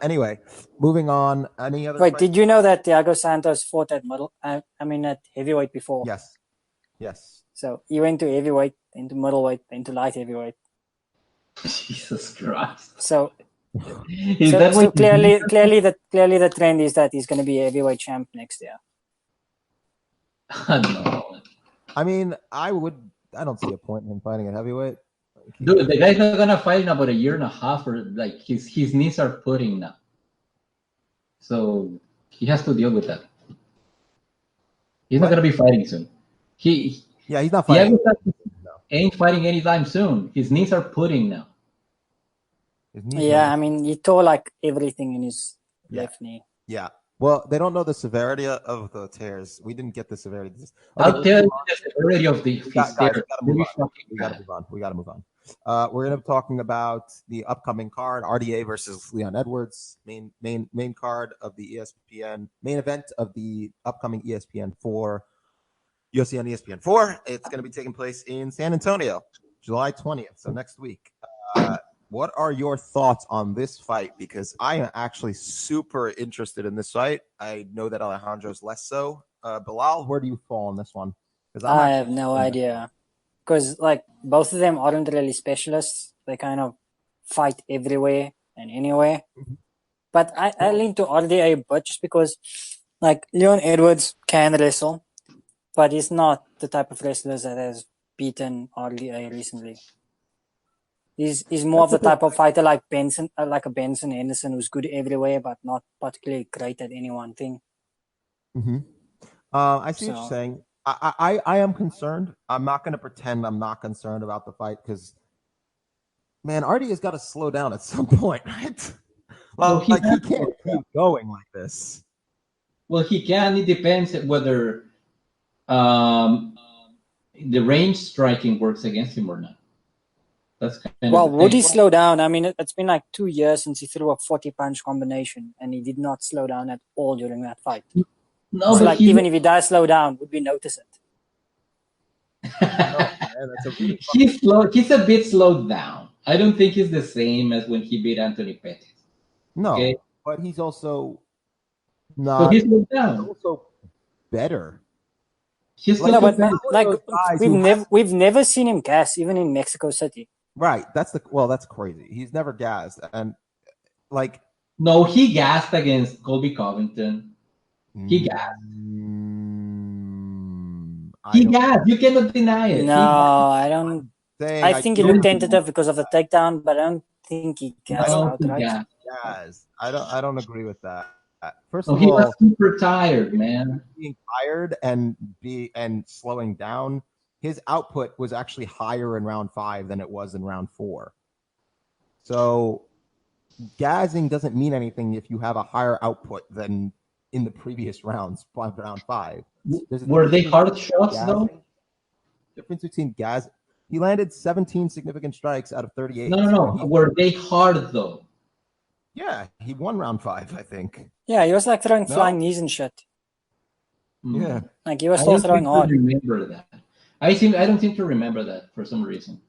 Anyway, moving on. Any other? Wait, did you know that Thiago Santos fought at at heavyweight before? Yes. So he went to heavyweight, into middleweight, into light heavyweight. Jesus Christ. So clearly the trend is that he's going to be a heavyweight champ next year. No. I mean, I don't see a point in him fighting at heavyweight. Dude, the guy's not gonna fight in about a year and a half, or like his knees are pudding now. So he has to deal with that. He's not gonna be fighting soon. He's not fighting. Ain't fighting anytime soon. His knees are pudding now. Yeah, I mean, he tore like everything in his left knee. Yeah. Well, they don't know the severity of the tears. We didn't get the severity. I'll tell you the severity of the tears. We got to move on. We're going to be talking about the upcoming card, RDA versus Leon Edwards, main card of the ESPN, main event of the upcoming ESPN 4, UFC on ESPN 4. It's going to be taking place in San Antonio, July 20th, so next week. What are your thoughts on this fight? Because I am actually super interested in this fight. I know that Alejandro's less so. Bilal, where do you fall on this one? I have no idea. Because like both of them aren't really specialists. They kind of fight everywhere and anywhere. Mm-hmm. But I lean to RDA a bit just because like Leon Edwards can wrestle, but he's not the type of wrestler that has beaten RDA recently. He's more of the type of fighter like Benson, like a Benson Henderson, who's good everywhere, but not particularly great at any one thing. Mm-hmm. I see what you're saying. I am concerned. I'm not going to pretend I'm not concerned about the fight because, man, RDA has got to slow down at some point, right? Well, he can't keep going like this. Well, he can. It depends whether the range striking works against him or not. Would he slow down? I mean, it's been like 2 years since he threw a 40-punch combination, and he did not slow down at all during that fight. No, so like even if he does slow down, would we notice it? He's slow. He's a bit slowed down. I don't think he's the same as when he beat Anthony Pettis. No, but he's also not. So he's slowed down. He's also better. We've never seen him gas, even in Mexico City. Right. That's crazy. He's never gassed, and like no, he gassed against Colby Covington. He gassed. He gassed. You cannot deny it. No, I don't. I think he looked tentative because of the takedown, but I don't think he gassed outright. I don't agree with that. First of all, he was super tired, man. Being tired and slowing down, his output was actually higher in round 5 than it was in round 4. So, gassing doesn't mean anything if you have a higher output than in the previous rounds, round 5. Were they hard shots though? Difference between gas. He landed 17 significant strikes out of 38. No. Were they hard though? Yeah, he won round 5, I think. Yeah, he was like throwing flying knees and shit. Yeah, like he was still throwing hard. Remember that? I don't seem to remember that for some reason.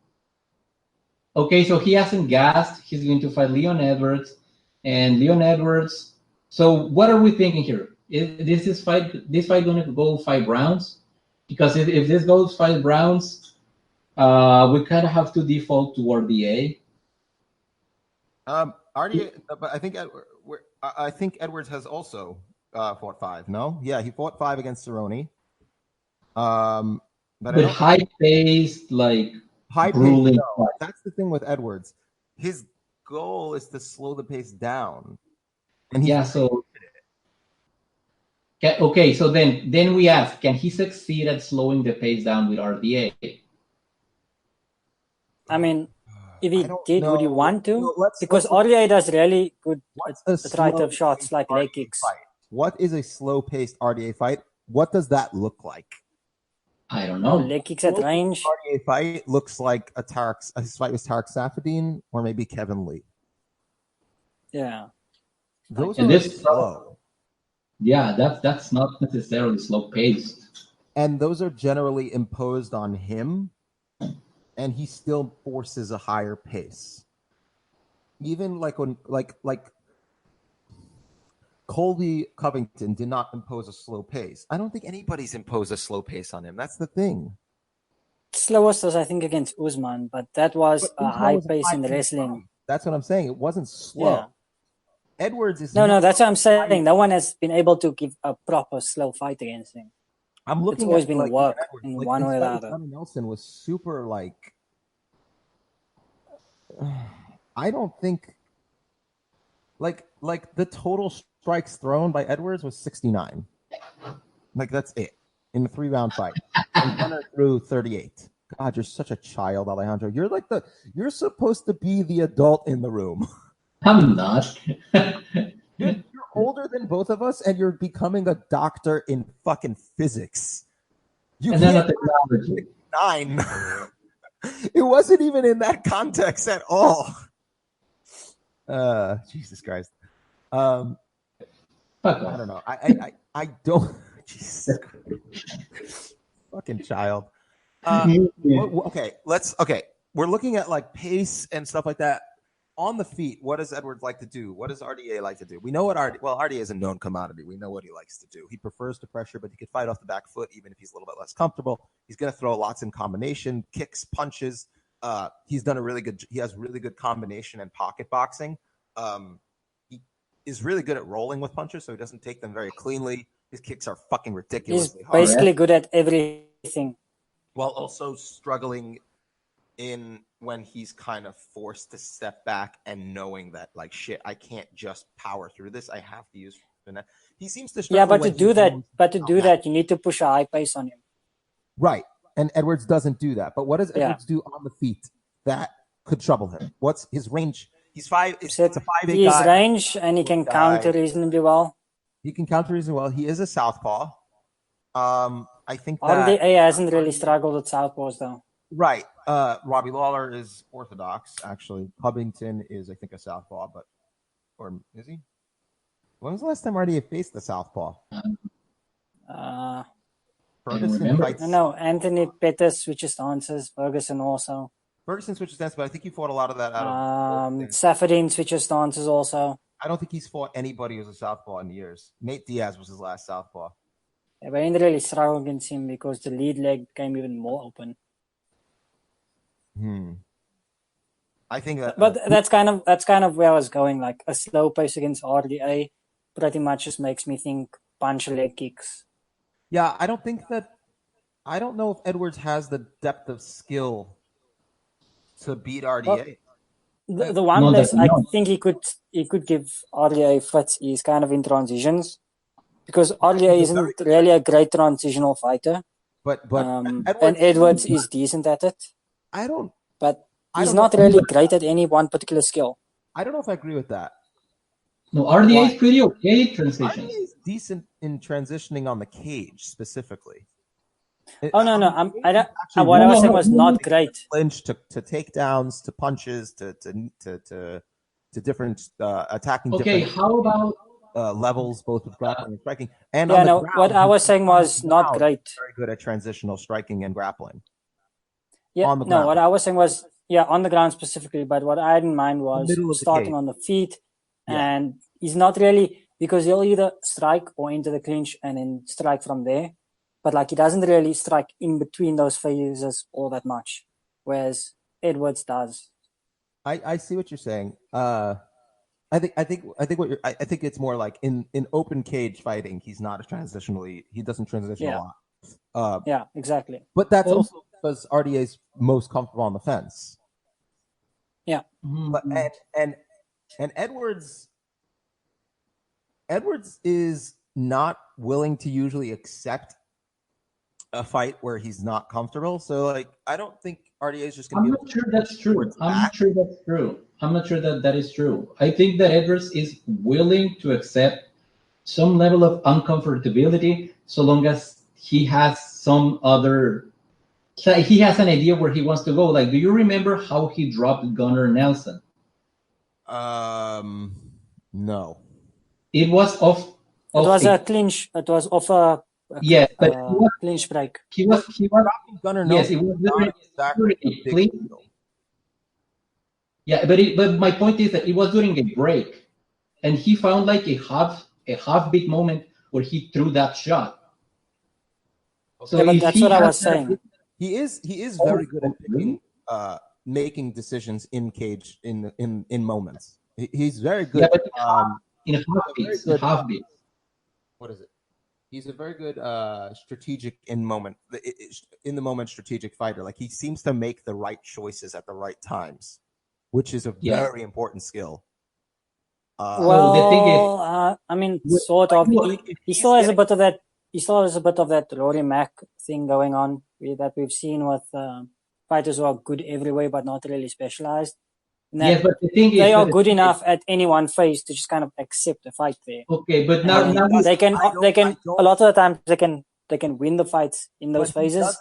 Okay, so he hasn't gassed. He's going to fight Leon Edwards, and Leon Edwards. So what are we thinking here? Is this fight going to go 5 rounds? Because if this goes 5 rounds, we kind of have to default to RDA. RDA, but I think Edwards has also fought 5. No, yeah, he fought 5 against Cerrone. But high-paced, like grueling. No, that's the thing with Edwards. His goal is to slow the pace down, and okay. So then we ask, can he succeed at slowing the pace down with RDA? I mean, if he did, would you want to? Because RDA does really good right-of shots like leg kicks. Fight? What is a slow-paced RDA fight? What does that look like? I don't know. Leg kicks at range. RDA fight looks like his fight with Tarek Safadine or maybe Kevin Lee. Yeah. Those are slow. Yeah, that's not necessarily slow-paced. And those are generally imposed on him. And he still forces a higher pace. Even like when like Colby Covington did not impose a slow pace. I don't think anybody's imposed a slow pace on him. That's the thing. Slowest was I think against Usman, but that was a high pace in wrestling. That's what I'm saying. It wasn't slow. Yeah. Edwards is no. That's what I'm saying. No one has been able to give a proper slow fight against him. I'm looking. It's always been work in one way or the other. Nelson was super I don't think like the total strikes thrown by Edwards was 69. Like that's it in the 3-round fight. And Gunnar threw 38. God, you're such a child, Alejandro. You're supposed to be the adult in the room. I'm not. You're older than both of us, and you're becoming a doctor in fucking physics. You and can't technology. 9. It wasn't even in that context at all. Jesus Christ. I don't know. I don't. Jesus Christ. Fucking child. Okay, we're looking at like pace and stuff like that. On the feet, what does Edwards like to do? What does RDA like to do? We know what RDA is a known commodity. We know what he likes to do. He prefers to pressure, but he could fight off the back foot even if he's a little bit less comfortable. He's going to throw lots in combination, kicks, punches. He has really good combination and pocket boxing. He is really good at rolling with punches, so he doesn't take them very cleanly. His kicks are fucking ridiculously hard. He's basically good at everything. While also struggling in when he's kind of forced to step back and knowing that like shit, I can't just power through this. I have to use finesse. He seems to struggle. Yeah, but to do that, you need to push a high pace on him. Right. And Edwards doesn't do that. But what does Edwards do on the feet that could trouble him? What's his range? He's 5. It's a 5'8" guy. His range, and he can counter reasonably well. He can counter reasonably well. He is a southpaw. I think that RDA hasn't really struggled with southpaws though. Right. Robbie Lawler is orthodox, actually. Covington is, I think, a southpaw, or is he? When was the last time RDA faced the southpaw? Ferguson fights. No, Anthony Pettis switches stances. Ferguson also. Ferguson switches stances, but I think he fought a lot of that out of. Safadine switches stances also. I don't think he's fought anybody who's a southpaw in years. Nate Diaz was his last southpaw. Yeah, but I didn't really struggle against him because the lead leg became even more open. I think that, but that's kind of where I was going. Like a slow pace against RDA, pretty much just makes me think punch leg kicks. Yeah, I don't know if Edwards has the depth of skill to beat RDA. Well, the one place I think he could give RDA fits is kind of in transitions, because RDA isn't really a great transitional fighter. But Edwards is decent at it. But he's not really great at any one particular skill. I don't know if I agree with that. No, RDA is pretty okay at transition. RDA is decent in transitioning on the cage specifically. No. What I was saying was not great. Clinch to takedowns, to punches, to different attacking. Okay, different, how about levels, both with grappling and striking? And what I was saying was not great. Very good at transitional striking and grappling. Yeah, what I was saying was on the ground specifically. But what I had in mind was starting on the feet, and he's not really, because he'll either strike or into the clinch and then strike from there. But like he doesn't really strike in between those phases all that much, whereas Edwards does. I see what you're saying. I think it's more like in open cage fighting, he doesn't transition a lot. Yeah, exactly. But that's also because RDA's most comfortable on the fence. Yeah. But and Edwards is not willing to usually accept a fight where he's not comfortable. So like I don't think RDA is just going to be. I'm not sure that's true. I'm not sure that is true. I think that Edwards is willing to accept some level of uncomfortability so long as he has some other. He has an idea where he wants to go. Like, do you remember how he dropped Gunnar Nelson? No. It was off. It was a clinch. It was off a clinch break. He was dropping Gunnar Nelson. Yes, it was during a clinch. Yeah, but my point is that it was during a break, and he found like a half big moment where he threw that shot. So but that's what I was saying. He is very good at making decisions in cage in moments. He's very good. Yeah, but in half beats. What is it? He's a very good strategic in the moment strategic fighter. Like he seems to make the right choices at the right times, which is a very important skill. Well, the thing is, I mean, sort of. He still has a bit of that. He still has a bit of that Rory Mac thing going on that we've seen with fighters who are good everywhere but not really specialized. Yes, but the thing is, they are good enough at any one phase to just kind of accept the fight there. Okay, but now they can a lot of the times they can win the fights in those phases,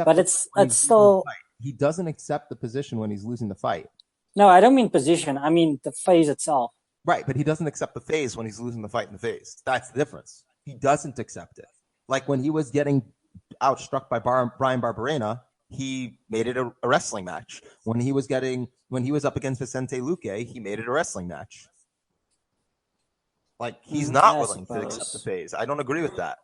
but it's still he doesn't accept the position when he's losing the fight. No, I don't mean position. I mean the phase itself. Right, but he doesn't accept the phase when he's losing the fight in the phase. That's the difference. He doesn't accept it. Like when he was getting outstruck by Brian Barberena, he made it a wrestling match. When he was up against Vicente Luque, he made it a wrestling match. Like he's not willing to accept the phase. I don't agree with that.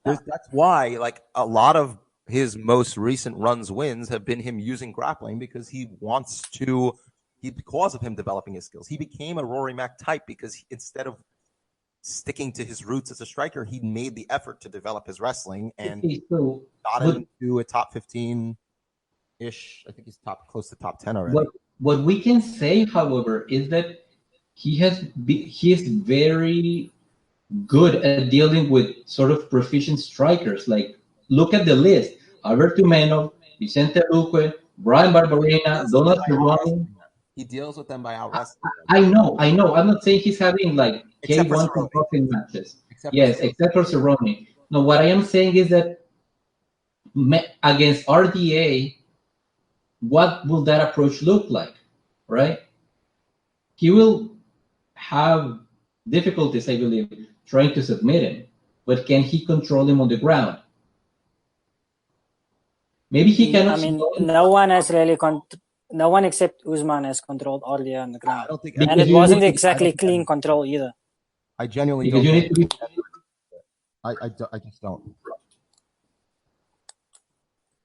That's why, like, a lot of his most recent wins have been him using grappling because he wants to. Because of him developing his skills, he became a Rory Mac type because instead of sticking to his roots as a striker, he made the effort to develop his wrestling and got into a top 15-ish. I think he's close to top 10 already. What we can say, however, is that he is very good at dealing with sort of proficient strikers. Like, look at the list: Alberto Meno, Vicente Luque, Brian Barberena, Donald Cerrone. He deals with them by out wrestling. I know. I'm not saying he's having like K1 boxing matches. Except for Cerrone. No, what I am saying is that against RDA, what will that approach look like, right? He will have difficulties, I believe, trying to submit him, but can he control him on the ground? Maybe he cannot. I mean, no one has really no one except Usman has controlled RDA on the ground. And it wasn't exactly clean control either. I genuinely don't. I just don't.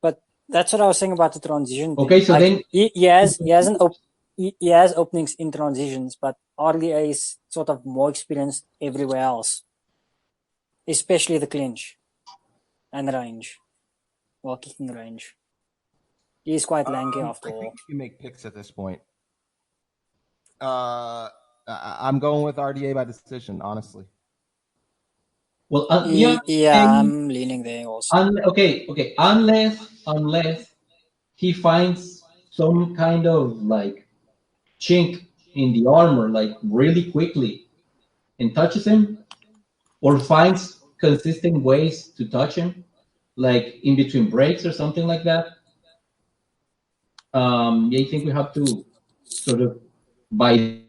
But that's what I was saying about the transition. Okay, so then he has openings in transitions, but RDA is sort of more experienced everywhere else, especially the clinch and range, or kicking range. He's quite lanky after all. I think if you make picks at this point, I'm going with RDA by decision, honestly. Well, I'm leaning there also. Okay. Unless he finds some kind of like chink in the armor, like really quickly, and touches him, or finds consistent ways to touch him, like in between breaks or something like that. I think we have to sort of by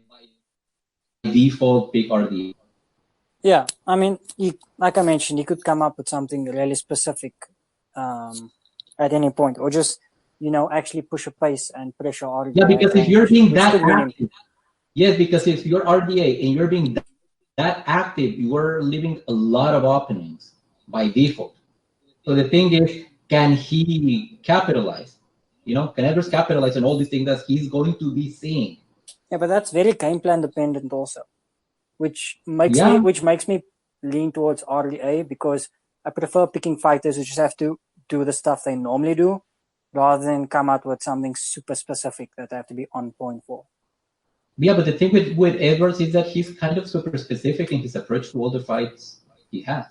default pick RDA. Yeah, I mean, like I mentioned, he could come up with something really specific at any point, or just actually push a pace and pressure RDA. Yeah, because if you're being that active, because if you're RDA and you're being that active, you are leaving a lot of openings by default. So the thing is, can he capitalize? Can Edwards capitalize on all these things that he's going to be seeing? Yeah, but that's very game plan dependent also, which makes me lean towards RDA because I prefer picking fighters who just have to do the stuff they normally do rather than come out with something super specific that they have to be on point for. Yeah, but the thing with Edwards is that he's kind of super specific in his approach to all the fights he has.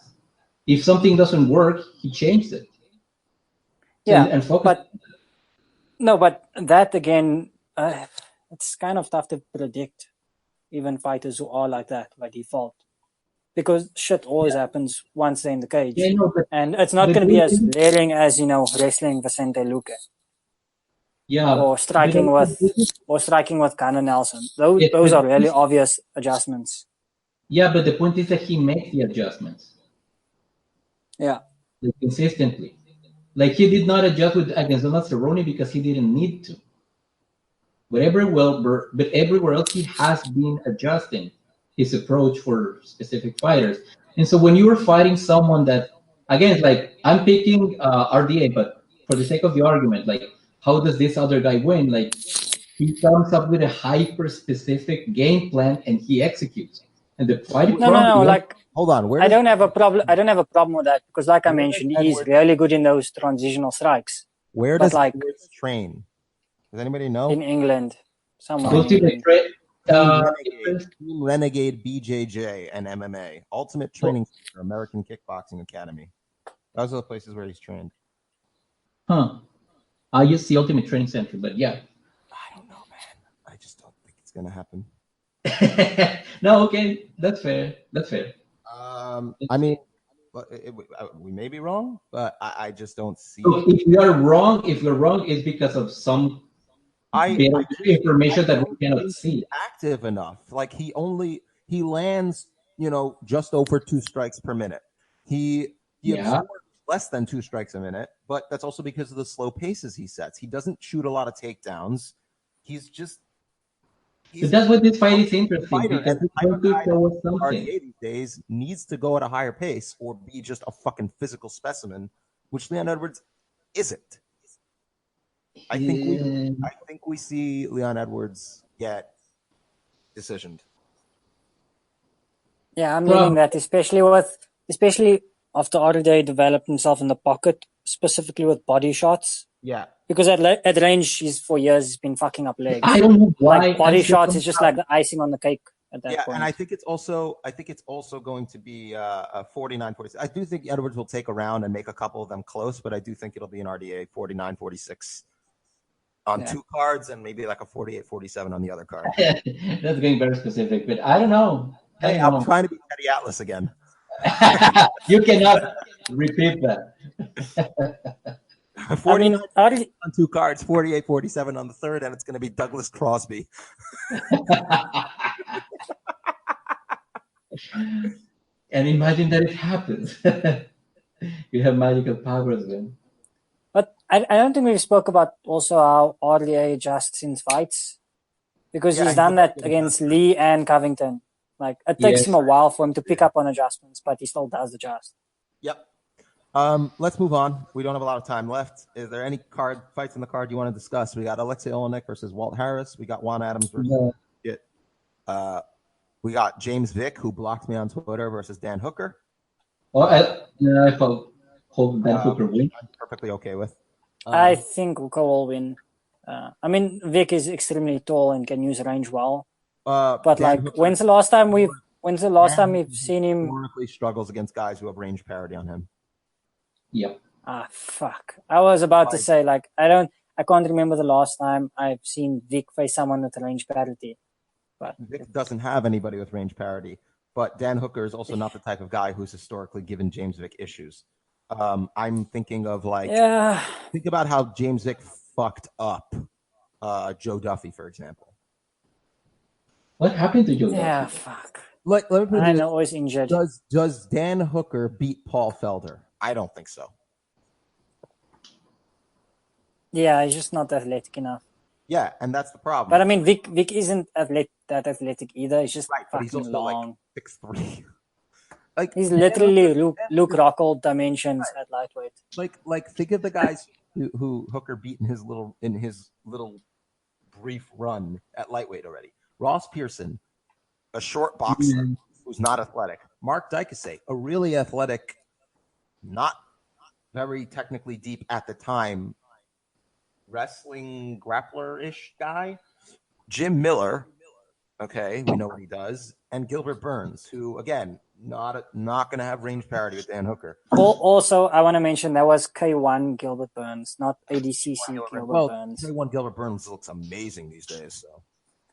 If something doesn't work, he changes it. Yeah, and focus. But that again, it's kind of tough to predict, even fighters who are like that by default, because shit always happens once they're in the cage, and it's not going to be as glaring as wrestling Vicente Luque, or striking with Gunnar Nelson. Those are really obvious adjustments. Yeah, but the point is that he makes the adjustments. Yeah, consistently. Like he did not adjust against Donald Cerrone because he didn't need to. But everywhere else he has been adjusting his approach for specific fighters. And so when you were fighting someone that, again, like I'm picking RDA, but for the sake of the argument, like how does this other guy win? Like he comes up with a hyper-specific game plan and he executes. And the fighting like. Hold on. I don't have a problem with that because, like I mentioned, he's really good in those transitional strikes. Where does Edwards train? Does anybody know? In England. Somewhere in Ultimate England. Team Renegade BJJ and MMA. Ultimate Training Center, American Kickboxing Academy. Those are the places where he's trained. Huh. I use the Ultimate Training Center, but yeah. I don't know, man. I just don't think it's going to happen. No, okay. That's fair. I mean, we may be wrong, but I just don't see. So if we are wrong, it's because of some information that we cannot see. Active enough. Like he lands, just over 2 strikes per minute. He absorbs less than 2 strikes a minute, but that's also because of the slow paces he sets. He doesn't shoot a lot of takedowns. That's what this fight is interesting, because RDA these days needs to go at a higher pace or be just a fucking physical specimen, which Leon Edwards isn't. I think we see Leon Edwards get decisioned. Yeah, I'm meaning that, especially after RDA developed himself in the pocket, specifically with body shots. Yeah. Because at range, for years he's been fucking up legs. I don't know why. Like body shots is just like the icing on the cake at that point. Yeah, and I think it's also going to be a 49-46. I do think Edwards will take a round and make a couple of them close, but I do think it'll be an RDA 49-46 on 2 cards and maybe like a 48-47 on the other card. That's getting very specific, but I don't know. I'm trying to be Teddy Atlas again. You cannot repeat that. 49 on 2 cards, 48-47 on the third, and it's going to be Douglas Crosby. And imagine that it happens. You have magical powers then. But I don't think we spoke about also how RDA adjusts in fights, because he's done that against Lee and Covington. Like it takes him a while for him to pick up on adjustments, but he still does adjust. Yep. Let's move on. We don't have a lot of time left. Is there any fights in the card you want to discuss? We got Alexei Olenek versus Walt Harris. We got Juan Adams versus we got James Vick, who blocked me on Twitter, versus Dan Hooker. Oh, I hope Dan Hooker win. I'm perfectly okay with. I think Hooker will win. I mean, Vick is extremely tall and can use range well. But like, Hooker, when's the last time we've seen him? Historically struggles against guys who have range parity on him. Yep. Fuck. I was about to say, like, I can't remember the last time I've seen Vic face someone with range parity. But Vic doesn't have anybody with range parity. But Dan Hooker is also not the type of guy who's historically given James Vick issues. I'm thinking of think about how James Vick fucked up Joe Duffy, for example. What happened to Joe Duffy? Yeah, fuck. Let me put it always injured. Does Dan Hooker beat Paul Felder? I don't think so. Yeah, he's just not athletic enough. Yeah, and that's the problem. But I mean, Vic isn't that athletic either. He's just but he's also long. Like 6'3". He's literally Luke Rockhold dimensions at lightweight. Like think of the guys who Hooker beat in his little brief run at lightweight already. Ross Pearson, a short boxer who's not athletic. Mark Dykasay, a really athletic, not very technically deep at the time, wrestling grappler-ish guy. Jim Miller, okay, we know what he does, and Gilbert Burns, who again not going to have range parity with Dan Hooker. Also, I want to mention that was K1 Gilbert Burns, not ADCC Gilbert Burns. K1 Gilbert Burns looks amazing these days, so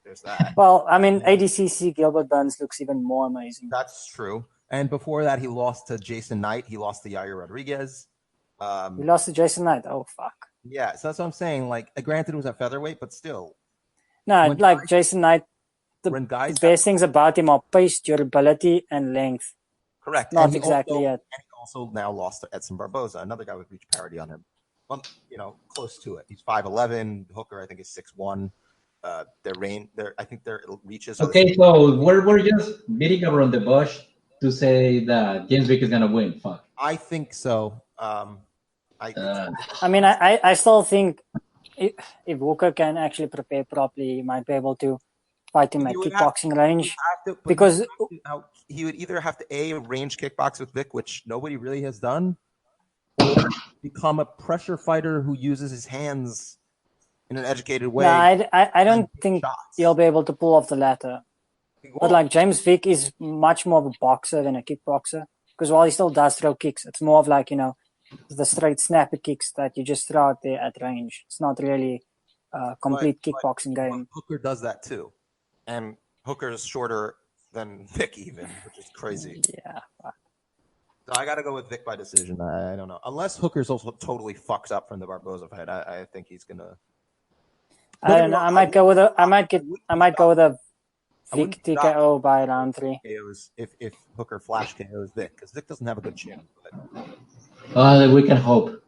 there's that. Well, I mean, ADCC Gilbert Burns looks even more amazing. That's true. And before that, he lost to Jason Knight. He lost to Yair Rodriguez. He lost to Jason Knight. Oh, fuck. Yeah, so that's what I'm saying. Like, granted, it was at featherweight, but still. No, Jason Knight, the best things about him are pace, durability, and length. Correct. Not exactly yet. And he also now lost to Edson Barboza, another guy with reach parity on him. Well, close to it. He's 5'11". Hooker, I think, is 6'1". I think their reaches. Okay, so we're just beating around the bush to say that James Vick is gonna win. Fuck. I think so. I mean, I still think if Walker can actually prepare properly, he might be able to fight him at kickboxing range. Because he would either have to range kickbox with Vic, which nobody really has done, or become a pressure fighter who uses his hands in an educated way. No, I don't think he'll be able to pull off the latter. But like James Vick is much more of a boxer than a kickboxer. Because while he still does throw kicks, it's more of like, the straight snappy kicks that you just throw out there at range. It's not really a complete kickboxing game. Hooker does that too. And Hooker is shorter than Vick even, which is crazy. Yeah. So I got to go with Vick by decision. I don't know. Unless Hooker's also totally fucked up from the Barboza fight. I think he's going to... I don't know. I might go with a Vick TKO by round 3. KOs if Hooker flash KOs Vick, because Vick doesn't have a good chin. We can hope.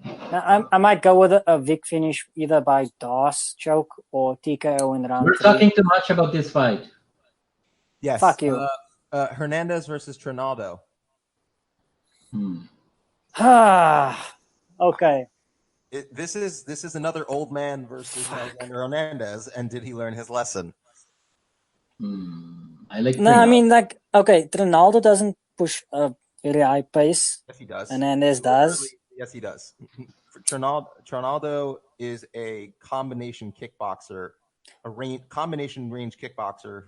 Now, I might go with a Vick finish either by DOS choke or TKO in round 3. We're talking too much about this fight. Yes. Fuck you. Hernandez versus Trinaldo. Okay. This is another old man versus Alexander Hernandez, and did he learn his lesson? I like. No, I mean, like, okay, Trinaldo doesn't push a very high pace. Yes, he does. Hernandez does. Yes, he does. Trinaldo is a combination kickboxer, combination range kickboxer,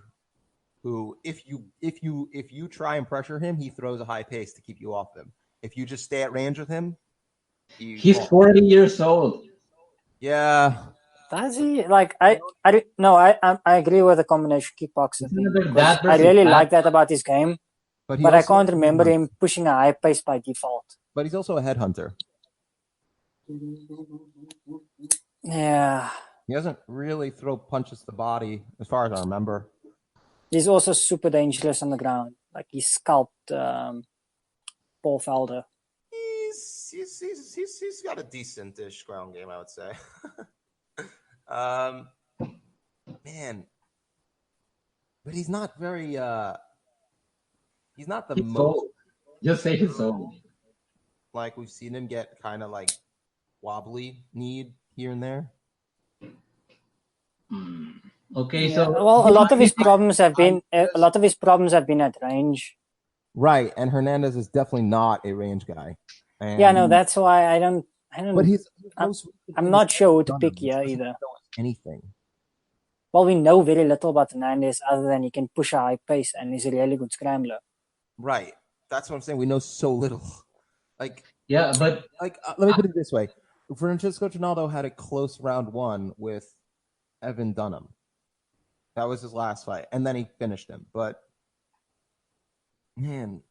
who if you try and pressure him, he throws a high pace to keep you off him. If you just stay at range with him, he's 40 years old. Yeah. Does he? Like, I agree with the combination kickboxer thing. I really like that about his game, but I can't remember him pushing a high pace by default. But he's also a headhunter. Yeah. He doesn't really throw punches to the body, as far as I remember. He's also super dangerous on the ground. Like, he scalped Paul Felder. He's got a decent-ish ground game, I would say. Man, but he's not very. He's not the most. Old. Just say he's old. Like, we've seen him get kind of like wobbly kneed here and there. Okay, yeah. so well, a lot of his problems have been at range. Right, and Hernandez is definitely not a range guy. And yeah, no, that's why I don't. But I'm not sure who to pick here either. Anything. Well, we know very little about Hernandez other than he can push a high pace and he's a really good scrambler. Right, that's what I'm saying. We know so little. Like, yeah, but like let me put it this way: Francisco Trinaldo had a close round 1 with Evan Dunham. That was his last fight, and then he finished him. But man,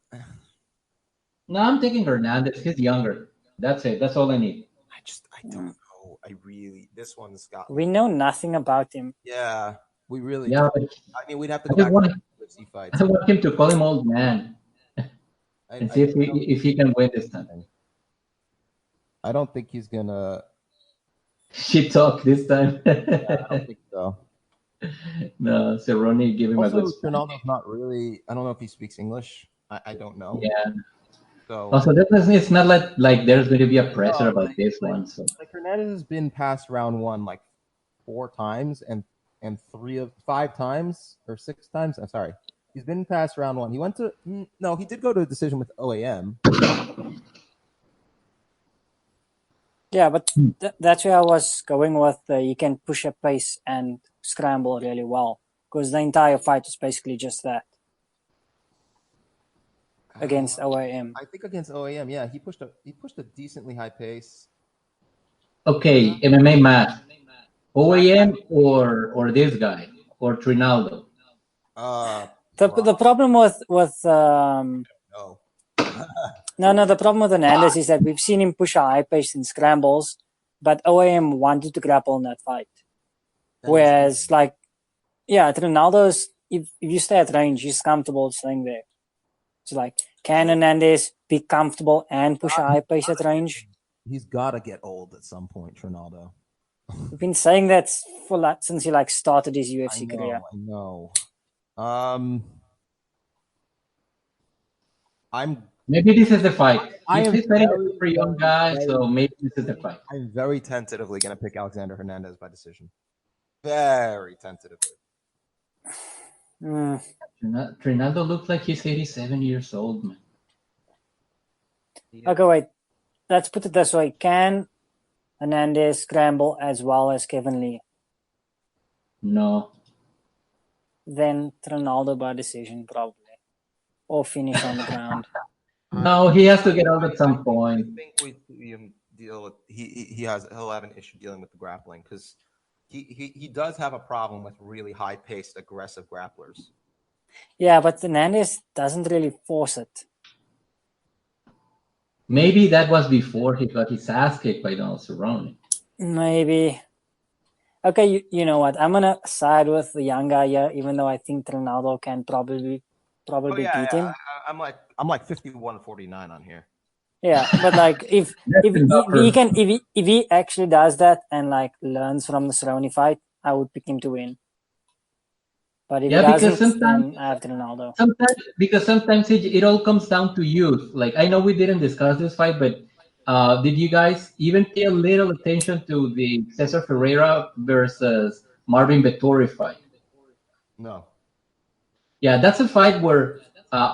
no, I'm taking Hernandez. He's younger. That's it. That's all I need. I don't know. This one's got. We know nothing about him. Yeah, we really. Yeah, do. I mean, we'd have to go back to UFC fights. I want him to call him old man and see if he can win this time. I don't think he's gonna shit talk this time. Yeah, I don't think so. No, Cerrone give him also, a good. Ronaldo's not really. I don't know if he speaks English. I don't know. Yeah. So also, it's not like there's going to be a pressure about this one. So like Hernandez has been past round 1 like 4 times and 5 times or 6 times. I'm sorry. He's been past round 1. He went to he did go to a decision with OAM. Yeah, but that's where I was going with. You can push a pace and scramble really well because the entire fight was basically just that against OAM. I think against OAM, yeah, he pushed a decently high pace. Okay, MMA math. OAM or this guy or Trinaldo. The problem with No, the problem with Hernandez is that we've seen him push a high pace in scrambles, but OAM wanted to grapple in that fight. Whereas, Ronaldo's, if you stay at range, he's comfortable staying there. So, can Hernandez be comfortable and push a high pace at range? He's got to get old at some point, Ronaldo. We've been saying that since he started his UFC career. I know. Maybe this is the fight. He's a super young guy, so maybe this is the fight. I'm very tentatively going to pick Alexander Hernandez by decision. Very tentatively. Trinaldo looks like he's 87 years old, man. Okay, wait. Let's put it this way. Can Hernandez scramble as well as Kevin Lee? No. Then Ronaldo by decision probably, or finish on the ground. No, he has to get out at some point. I think we deal with he'll have an issue dealing with the grappling because he does have a problem with really high paced, aggressive grapplers. Yeah, but Hernandez doesn't really force it. Maybe that was before he got his ass kicked by Donald Cerrone. Maybe. Okay, you know what? I'm gonna side with the young guy here, even though I think Ronaldo can probably beat him. I'm like 51-49 on here. Yeah, but like if he actually does that and like learns from the Cerrone fight, I would pick him to win. But if he doesn't, then I have Ronaldo. Sometimes it all comes down to youth. Like I know we didn't discuss this fight, but did you guys even pay a little attention to the Cesar Ferreira versus Marvin Vettori fight? No. Yeah, that's a fight where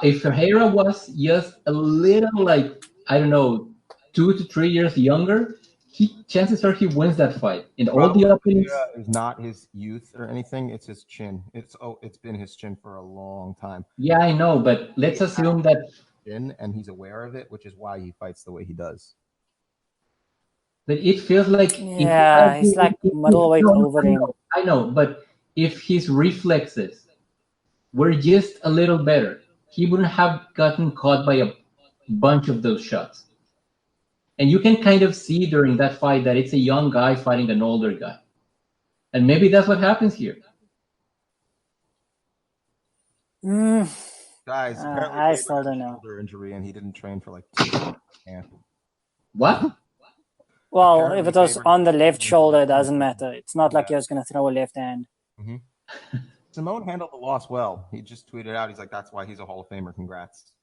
if Ferreira was just a little, like, I don't know, 2 to 3 years younger, chances are he wins that fight. In all the openings, is not his youth or anything; it's his chin. It's been his chin for a long time. Yeah, I know, but let's assume that chin, and he's aware of it, which is why he fights the way he does. But it feels like he's like middleweight over him. I know, but if his reflexes were just a little better, he wouldn't have gotten caught by a bunch of those shots. And you can kind of see during that fight that it's a young guy fighting an older guy. And maybe that's what happens here. Guys, I still don't know. Shoulder injury, and he didn't train for like 2 months. Yeah. What? Well, apparently if it was on the left shoulder, it doesn't matter. It's not like he was going to throw a left hand. Mm-hmm. Simone handled the loss well. He just tweeted out, he's like, that's why he's a Hall of Famer. Congrats.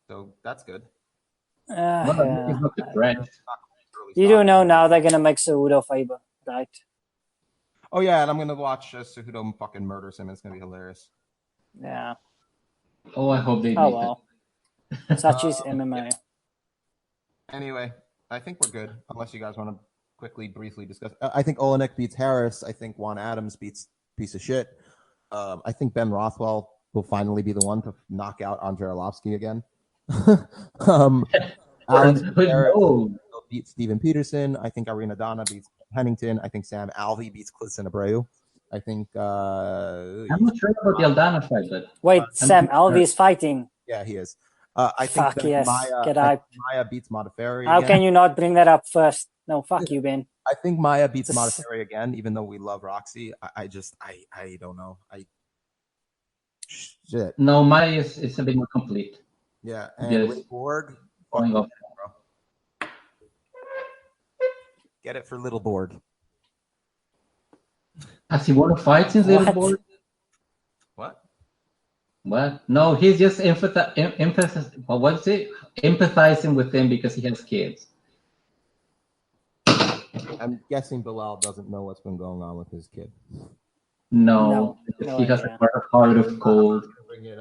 So that's good. You do know now they're going to make Cejudo Faber, right? Oh, yeah, and I'm going to watch Cejudo fucking murders him. It's going to be hilarious. Yeah. Oh, I hope they do. Oh, well. Such is MMA. Yeah. Anyway, I think we're good, unless you guys want to briefly discuss. I think Olenek beats Harris. I think Juan Adams beats piece of shit. I think Ben Rothwell will finally be the one to knock out Andrei Arlovsky again. Alex beats Steven Peterson. I think Irina Donna beats Pennington. I think Sam Alvey beats Clison Abreu. I think I'm not sure about the Aldana fight, but wait, Sam Alvey is fighting. Yeah, he is. I think yes. Maya beats Modafferi. How can you not bring that up first? No, fuck you, Ben. I think Maya beats Modafferi again, even though we love Roxy. I don't know. Shit. No, Maya is a bit more complete. Yeah, and with Borg, going off. Bro. Get it for Little Borg. Has he won a fight since Little Borg? What? No, he's just empathizing with him because he has kids. I'm guessing Bilal doesn't know what's been going on with his kid. No, he has a heart of gold.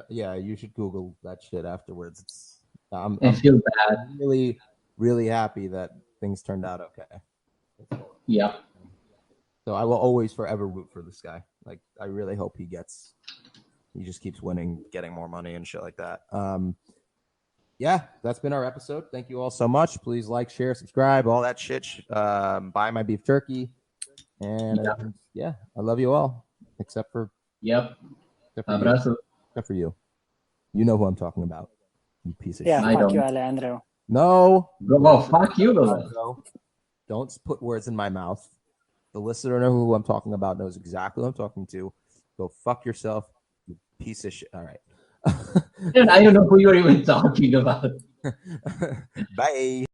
Yeah, you should Google that shit afterwards. I'm feel bad. Really, really happy that things turned out okay. Yeah. So I will always forever root for this guy. Like, I really hope he just keeps winning, getting more money and shit like that. Yeah, that's been our episode. Thank you all so much. Please like, share, subscribe, all that shit. Buy my beef jerky. And yeah, I love you all. Except for except for you. You know who I'm talking about. You piece of shit. Yeah, fuck you, Alejandro. No. Well, fuck you, Alejandro. Don't put words in my mouth. The listener who I'm talking about knows exactly who I'm talking to. Go fuck yourself, you piece of shit. All right. I don't know who you're even talking about. Bye.